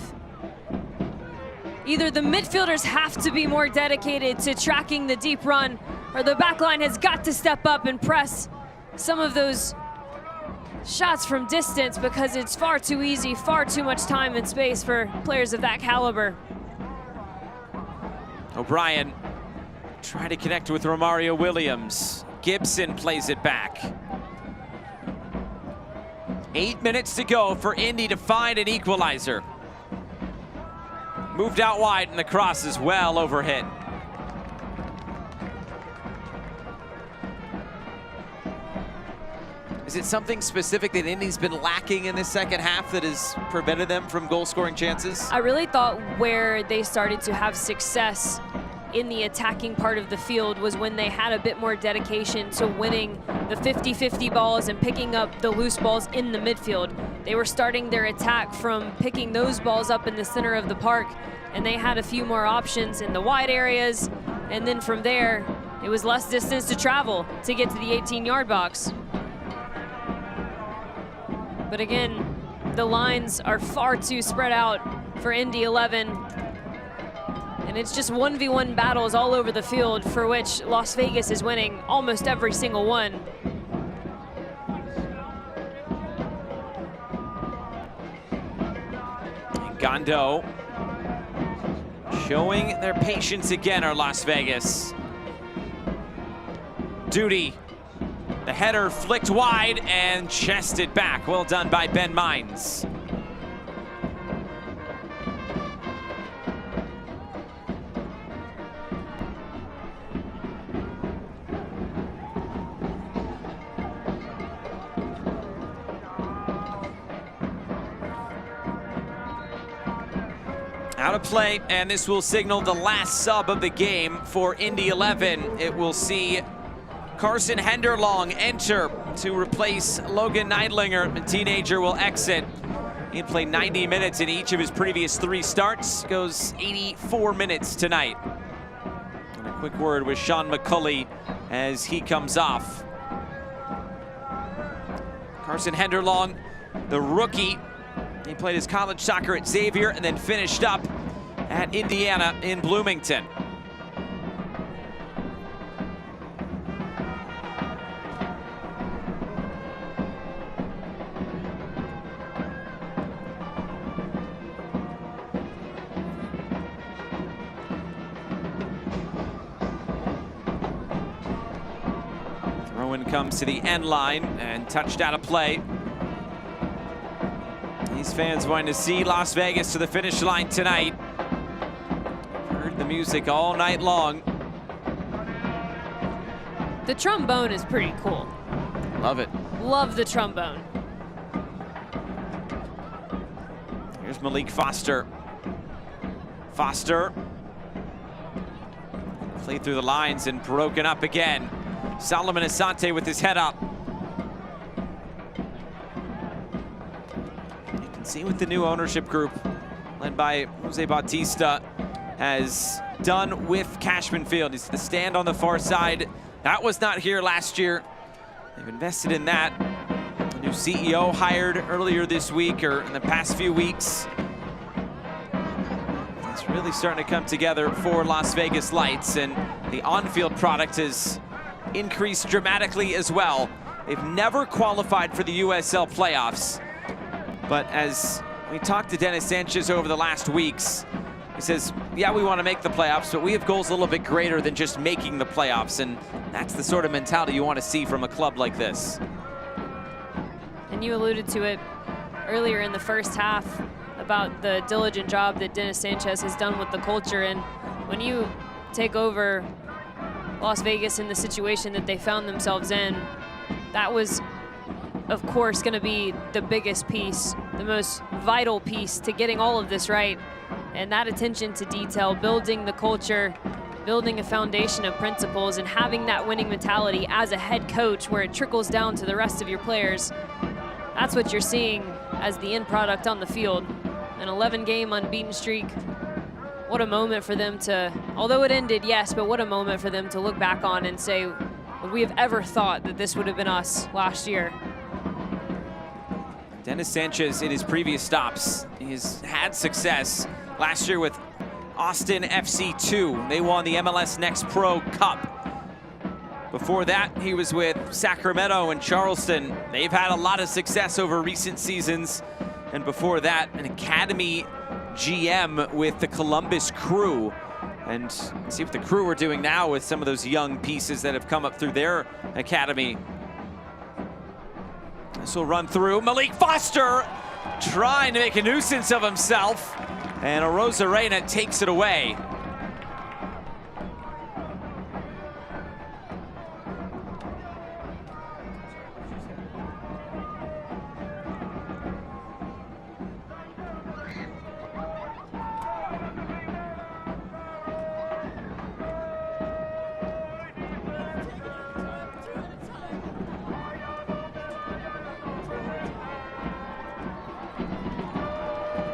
Speaker 2: Either the midfielders have to be more dedicated to tracking the deep run, or the back line has got to step up and press some of those shots from distance because it's far too easy, far too much time and space for players of that caliber.
Speaker 1: O'Brien trying to connect with Romario Williams. Gibson plays it back. 8 minutes to go for Indy to find an equalizer. Moved out wide and the cross is well overhit. Is it something specific that Indy's been lacking in this second half that has prevented them from goal-scoring chances?
Speaker 2: I really thought where they started to have success in the attacking part of the field was when they had a bit more dedication to winning the 50-50 balls and picking up the loose balls in the midfield. They were starting their attack from picking those balls up in the center of the park, and they had a few more options in the wide areas, and then from there, it was less distance to travel to get to the 18-yard box. But again, the lines are far too spread out for Indy 11. And it's just 1v1 battles all over the field for which Las Vegas is winning almost every single one.
Speaker 1: And Gondo showing their patience again are Las Vegas. Duty. The header flicked wide and chested back. Well done by Ben Mines. Out of play, and this will signal the last sub of the game for Indy 11. It will see Carson Henderlong enter to replace Logan Neidlinger. The teenager will exit. He played 90 minutes in each of his previous 3 starts. Goes 84 minutes tonight. And a quick word with Sean McCulley as he comes off. Carson Henderlong, the rookie. He played his college soccer at Xavier and then finished up at Indiana in Bloomington. Comes to the end line and touched out of play. These fans wanting to see Las Vegas to the finish line tonight. Heard the music all night long.
Speaker 2: The trombone is pretty cool.
Speaker 1: Love it.
Speaker 2: Love the trombone.
Speaker 1: Here's Malik Foster. Foster played through the lines and broken up again. Solomon Asante with his head up. You can see what the new ownership group, led by Jose Bautista, has done with Cashman Field. It's the stand on the far side. That was not here last year. They've invested in that. A new CEO hired earlier this week, or in the past few weeks. It's really starting to come together for Las Vegas Lights, and the on-field product is increased dramatically as well. They've never qualified for the USL playoffs, but as we talked to Dennis Sanchez over the last weeks, he says, yeah, we want to make the playoffs, but we have goals a little bit greater than just making the playoffs, and that's the sort of mentality you want to see from a club like this.
Speaker 2: And you alluded to it earlier in the first half about the diligent job that Dennis Sanchez has done with the culture, and when you take over Las Vegas in the situation that they found themselves in, that was, of course, going to be the biggest piece, the most vital piece to getting all of this right. And that attention to detail, building the culture, building a foundation of principles, and having that winning mentality as a head coach where it trickles down to the rest of your players. That's what you're seeing as the end product on the field. An 11-game unbeaten streak. What a moment for them to, although it ended, yes, but what a moment for them to look back on and say, would we have ever thought that this would have been us last year?
Speaker 1: Dennis Sanchez, in his previous stops, he's had success. Last year with Austin FC 2, they won the MLS Next Pro Cup. Before that, he was with Sacramento and Charleston. They've had a lot of success over recent seasons. And before that, an academy GM with the Columbus Crew. And see what the Crew are doing now with some of those young pieces that have come up through their academy. This will run through. Malik Foster trying to make a nuisance of himself. And Arozarena takes it away.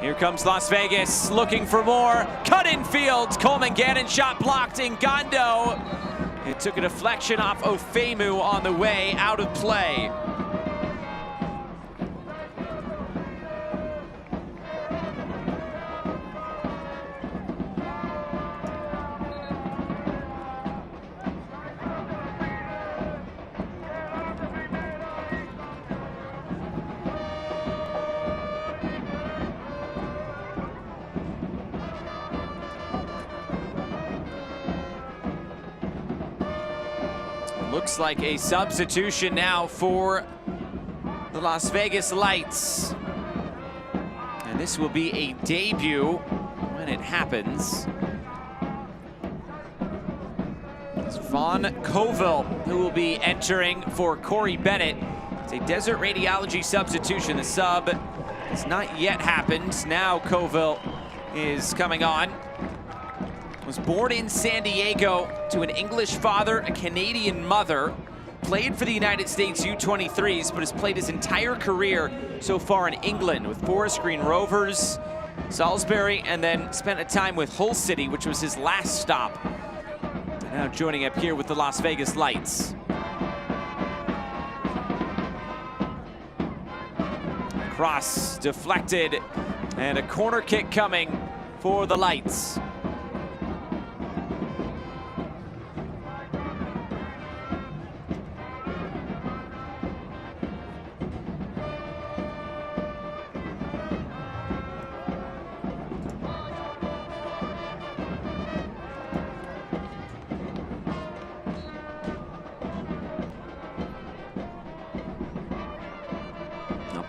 Speaker 1: Here comes Las Vegas, looking for more. Cut in field, Coleman Gannon, shot blocked. Ngando. It took a deflection off Ofemu on the way out of play. Looks like a substitution now for the Las Vegas Lights. And this will be a debut when it happens. It's Vaughn Colville who will be entering for Corey Bennett. It's a Desert Radiology substitution. The sub has not yet happened. Now Colville is coming on. Was born in San Diego to an English father, a Canadian mother. Played for the United States U23s, but has played his entire career so far in England with Forest Green Rovers, Salisbury, and then spent a time with Hull City, which was his last stop. And now joining up here with the Las Vegas Lights. Cross deflected, and a corner kick coming for the Lights.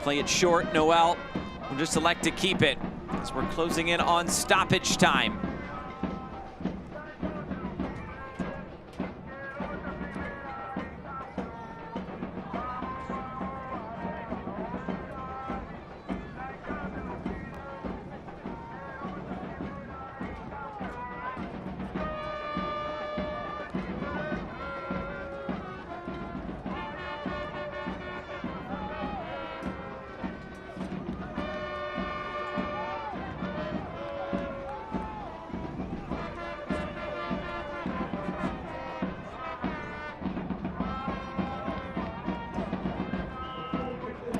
Speaker 1: Play it short. Noel will just elect to keep it as we're closing in on stoppage time.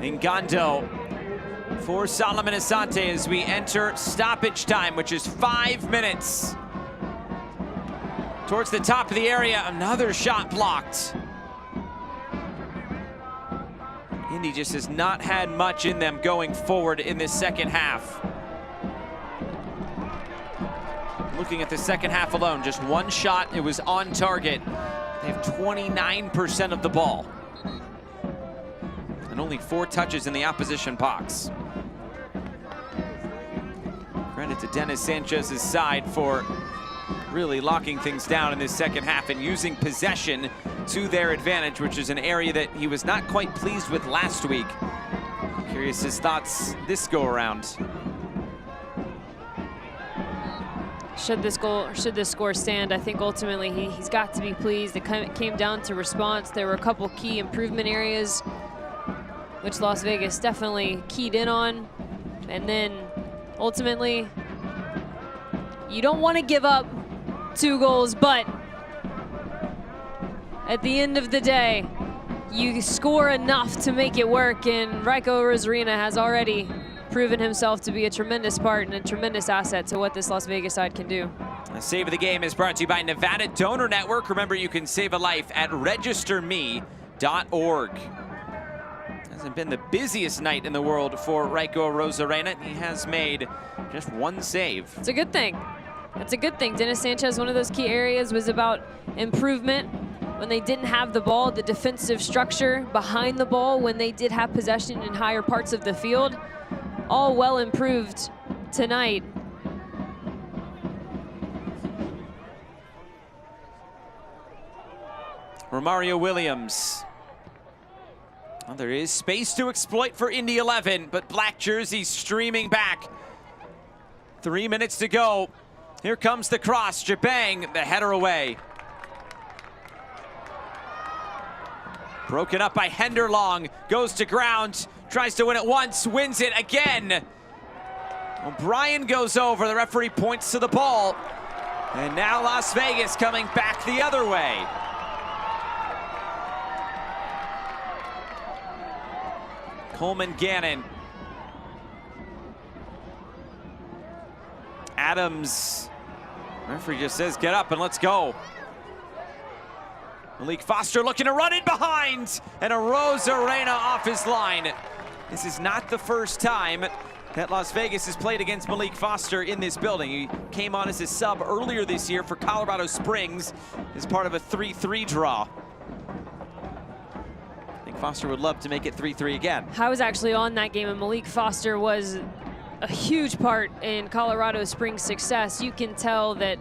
Speaker 1: Ngando for Solomon Asante as we enter stoppage time, which is 5 minutes. Towards the top of the area, another shot blocked. Indy just has not had much in them going forward in this second half. Looking at the second half alone, just one shot, it was on target. They have 29% of the ball. And only 4 touches in the opposition box. Credit to Dennis Sanchez's side for really locking things down in this second half and using possession to their advantage, which is an area that he was not quite pleased with last week. Curious his thoughts this go around.
Speaker 2: Should this score stand, I think ultimately he's got to be pleased. It came down to response. There were a couple key improvement areas which Las Vegas definitely keyed in on. And then ultimately, you don't want to give up 2 goals, but at the end of the day, you score enough to make it work, and Raiko Arozarena has already proven himself to be a tremendous part and a tremendous asset to what this Las Vegas side can do.
Speaker 1: The Save of the Game is brought to you by Nevada Donor Network. Remember, you can save a life at registerme.org. Hasn't been the busiest night in the world for Raiko Rosarena. He has made just one save.
Speaker 2: It's a good thing. It's a good thing. Dennis Sanchez, one of those key areas was about improvement when they didn't have the ball, the defensive structure behind the ball when they did have possession in higher parts of the field. All well improved tonight.
Speaker 1: Romario Williams. Well, there is space to exploit for Indy 11, but black jerseys streaming back. 3 minutes to go. Here comes the cross. Jabang, the header away. Broken up by Henderlong. Goes to ground. Tries to win it once. Wins it again. O'Brien goes over. The referee points to the ball. And now Las Vegas coming back the other way. Coleman Gannon. Adams. Referee just says, get up and let's go. Malik Foster looking to run in behind. And a Rosarena off his line. This is not the first time that Las Vegas has played against Malik Foster in this building. He came on as a sub earlier this year for Colorado Springs as part of a 3-3 draw. I think Foster would love to make it 3-3 again.
Speaker 2: I was actually on that game, and Malik Foster was a huge part in Colorado Springs' success. You can tell that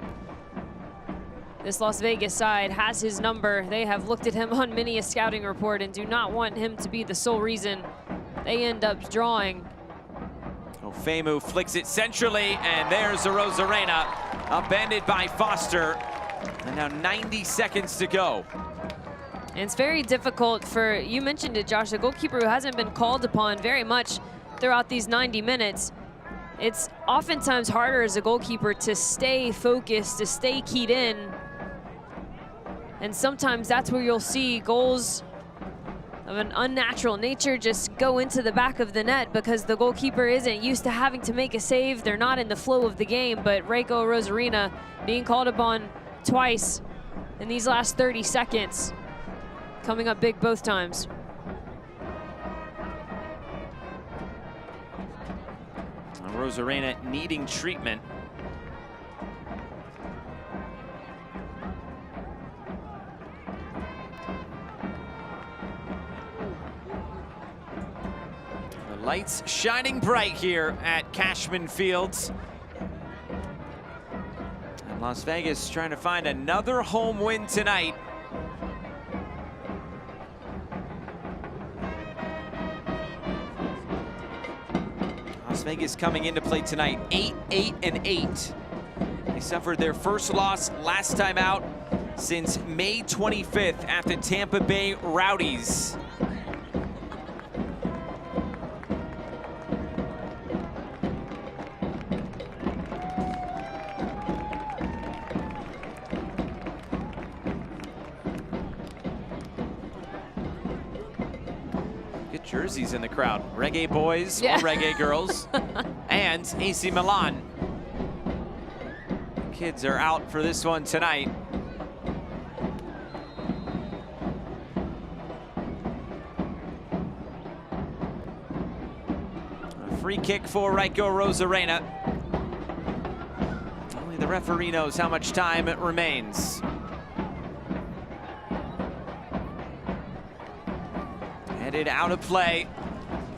Speaker 2: this Las Vegas side has his number. They have looked at him on many a scouting report and do not want him to be the sole reason they end up drawing.
Speaker 1: Ofemu flicks it centrally, and there's a Rosarena, upended by Foster. And now 90 seconds to go.
Speaker 2: And it's very difficult for, you mentioned it, Josh, a goalkeeper who hasn't been called upon very much throughout these 90 minutes. It's oftentimes harder as a goalkeeper to stay focused, to stay keyed in. And sometimes that's where you'll see goals of an unnatural nature just go into the back of the net because the goalkeeper isn't used to having to make a save. They're not in the flow of the game, but Raiko Rosarena being called upon twice in these last 30 seconds, coming up big both times.
Speaker 1: Rosarena needing treatment. The lights shining bright here at Cashman Fields. And Las Vegas trying to find another home win tonight. Las Vegas coming into play tonight 8-8-8. They suffered their first loss last time out since May 25th at the Tampa Bay Rowdies. Jerseys in the crowd. Reggae boys or reggae girls. And AC Milan. Kids are out for this one tonight. A free kick for Raiko Rosarena. Only the referee knows how much time it remains. Headed out of play.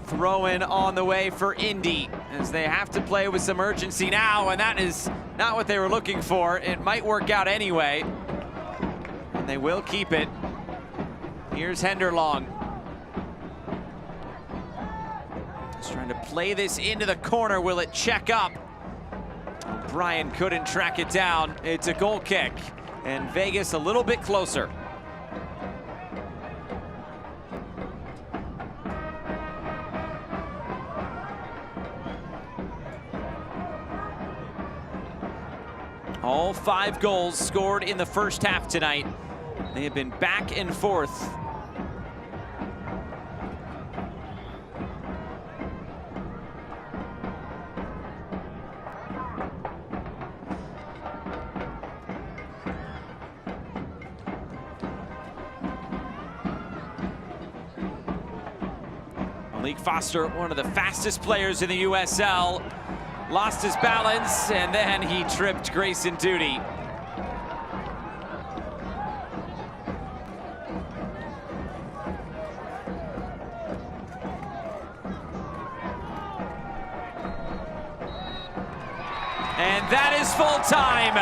Speaker 1: Throw in on the way for Indy as they have to play with some urgency now, and that is not what they were looking for. It might work out anyway, and they will keep it. Here's Henderlong. Just trying to play this into the corner. Will it check up? O'Brien couldn't track it down. It's a goal kick, and Vegas a little bit closer. All 5 goals scored in the first half tonight. They have been back and forth. Malik Foster, one of the fastest players in the USL, lost his balance, and then he tripped Grayson Duty. And that is full time.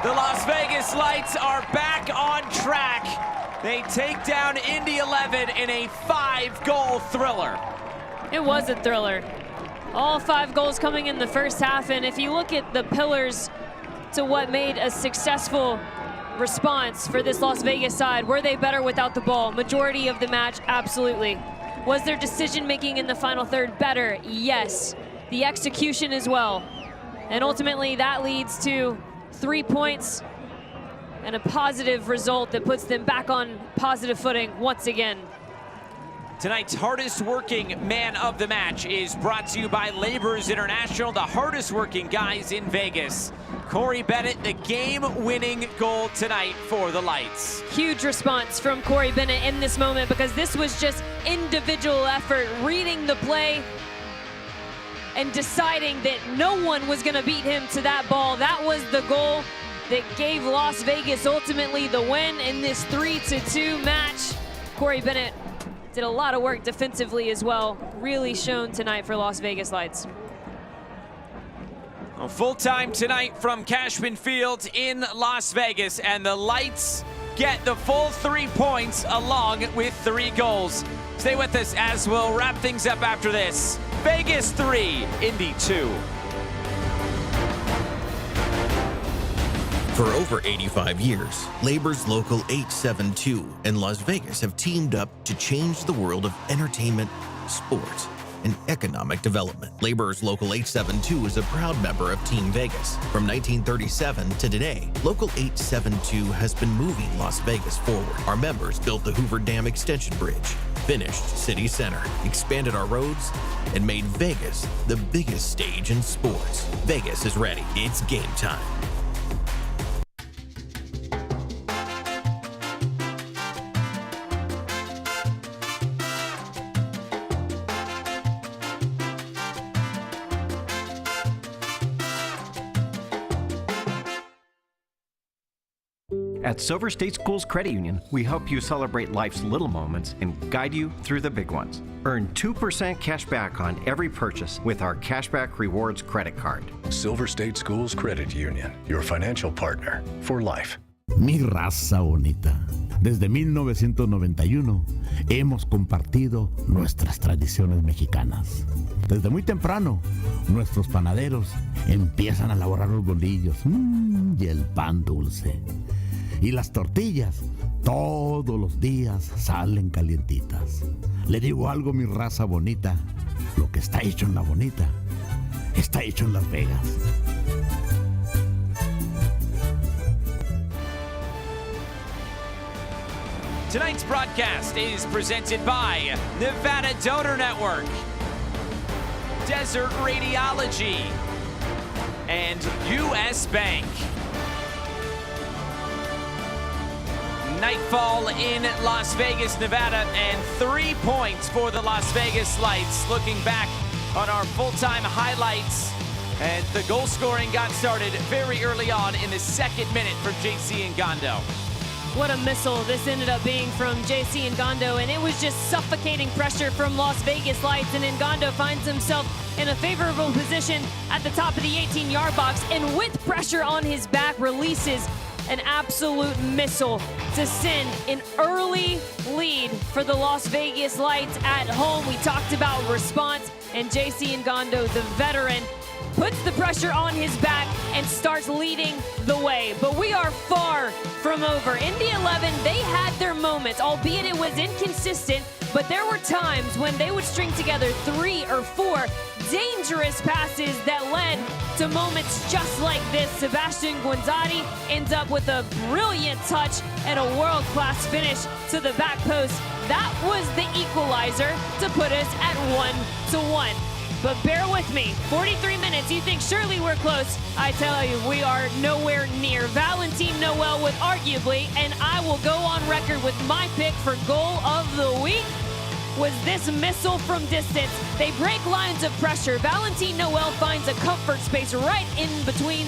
Speaker 1: The Las Vegas Lights are back on track. They take down Indy 11 in a 5-goal thriller.
Speaker 2: It was a thriller. All 5 goals coming in the first half, and if you look at the pillars to what made a successful response for this Las Vegas side, were they better without the ball? Majority of the match, absolutely. Was their decision-making in the final third better? Yes. The execution as well. And ultimately, that leads to 3 points and a positive result that puts them back on positive footing once again.
Speaker 1: Tonight's hardest working man of the match is brought to you by Laborers International, the hardest working guys in Vegas. Corey Bennett, the game-winning goal tonight for the Lights.
Speaker 2: Huge response from Corey Bennett in this moment, because this was just individual effort, reading the play and deciding that no one was going to beat him to that ball. That was the goal that gave Las Vegas ultimately the win in this 3-2 match. Corey Bennett did a lot of work defensively as well. Really shown tonight for Las Vegas Lights.
Speaker 1: Well, full time tonight from Cashman Field in Las Vegas, and the Lights get the full 3 points along with 3 goals. Stay with us as we'll wrap things up after this. Vegas 3, Indy 2.
Speaker 4: For over 85 years, Labor's Local 872 and Las Vegas have teamed up to change the world of entertainment, sports, and economic development. Labor's Local 872 is a proud member of Team Vegas. From 1937 to today, Local 872 has been moving Las Vegas forward. Our members built the Hoover Dam Extension Bridge, finished City Center, expanded our roads, and made Vegas the biggest stage in sports. Vegas is ready. It's game time.
Speaker 5: At Silver State Schools Credit Union, we help you celebrate life's little moments and guide you through the big ones. Earn 2% cash back on every purchase with our Cashback Rewards credit card.
Speaker 23: Silver State Schools Credit Union, your financial partner for life.
Speaker 9: Mi raza bonita, desde 1991 hemos compartido nuestras tradiciones mexicanas. Desde muy temprano, nuestros panaderos empiezan a elaborar los bolillos y el pan dulce. Y las tortillas todos los días salen calientitas. Le digo algo, mi raza bonita, lo que está hecho en la bonita, está hecho en Las Vegas.
Speaker 1: Tonight's broadcast is presented by Nevada Donor Network, Desert Radiology, and US Bank. Nightfall in Las Vegas, Nevada, and 3 points for the Las Vegas Lights. Looking back on our full-time highlights, and the goal scoring got started very early on in the 2nd minute from JC Ngondo.
Speaker 2: What a missile this ended up being from JC Ngondo, and it was just suffocating pressure from Las Vegas Lights, and Ngondo finds himself in a favorable position at the top of the 18-yard box, and with pressure on his back, releases an absolute missile to send an early lead for the Las Vegas Lights at home. We talked about response, and JC Ngondo, the veteran, puts the pressure on his back and starts leading the way. But we are far from over. Indy 11, they had their moments, albeit it was inconsistent, but there were times when they would string together 3 or 4 dangerous passes that led to moments just like this. Sebastian Guanzati ends up with a brilliant touch and a world-class finish to the back post. That was the equalizer to put us at 1-1. But bear with me, 43 minutes, you think surely we're close. I tell you, we are nowhere near. Valentin Noel with arguably, and I will go on record with my pick for goal of the week. was this missile from distance. They break lines of pressure. Valentin Noel finds a comfort space right in between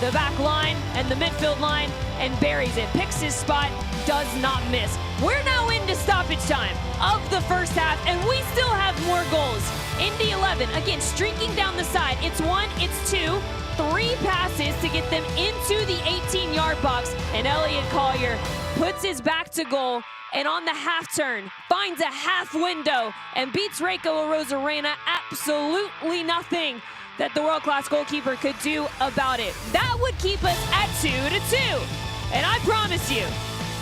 Speaker 2: the back line and the midfield line and buries it. Picks his spot, does not miss. We're now into stoppage time of the first half, and we still have more goals. Indy 11, again, streaking down the side. It's 1, it's 2, 3 passes to get them into the 18-yard box, and Elliot Collier puts his back to goal, and on the half turn, finds a half window, and beats Reiko Arozarena. Absolutely nothing that the world-class goalkeeper could do about it. That would keep us at 2-2. And I promise you,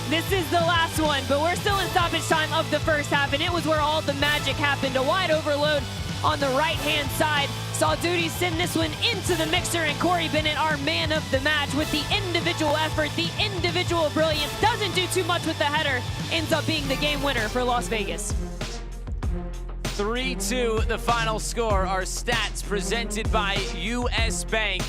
Speaker 2: this is the last one, but we're still in stoppage time of the first half, and it was where all the magic happened. A wide overload on the right-hand side. Saw Duty send this one into the mixer, and Corey Bennett, our man of the match, with the individual effort, the individual brilliance, doesn't do too much with the header, ends up being the game winner for Las Vegas.
Speaker 1: 3-2, the final score. Our stats presented by US Bank.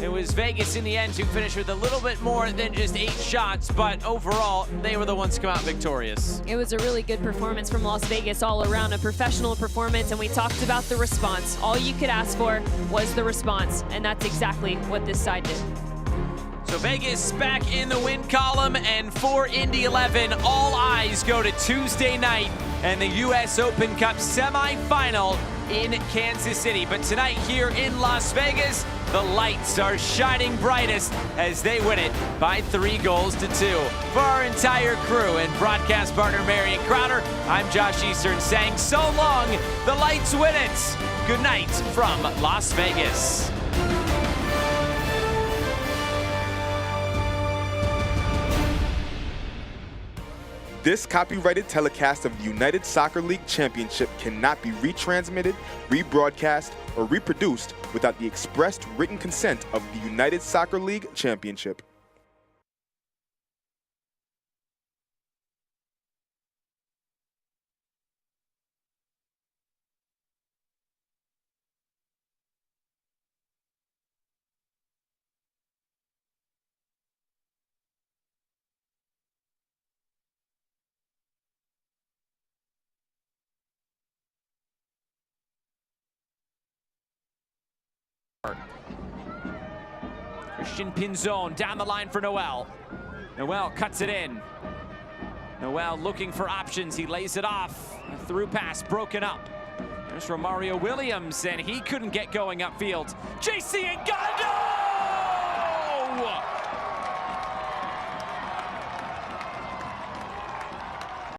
Speaker 1: It was Vegas in the end who finished with a little bit more than just 8 shots, but overall, they were the ones to come out victorious.
Speaker 2: It was a really good performance from Las Vegas all around, a professional performance, and we talked about the response. All you could ask for was the response, and that's exactly what this side did.
Speaker 1: So Vegas back in the win column, and for Indy 11, all eyes go to Tuesday night and the US Open Cup semifinal in Kansas City. But tonight here in Las Vegas, the lights are shining brightest as they win it by 3-2. For our entire crew and broadcast partner Marion Crowder, I'm Josh Eastern saying so long, the lights win it. Good night from Las Vegas.
Speaker 7: This copyrighted telecast of the United Soccer League Championship cannot be retransmitted, rebroadcast, or reproduced without the expressed written consent of the United Soccer League Championship.
Speaker 1: Christian Pinzon down the line for Noel. Noel cuts it in. Noel looking for options. He lays it off. A through pass broken up. There's Romario Williams, and he couldn't get going upfield. JC Ngando!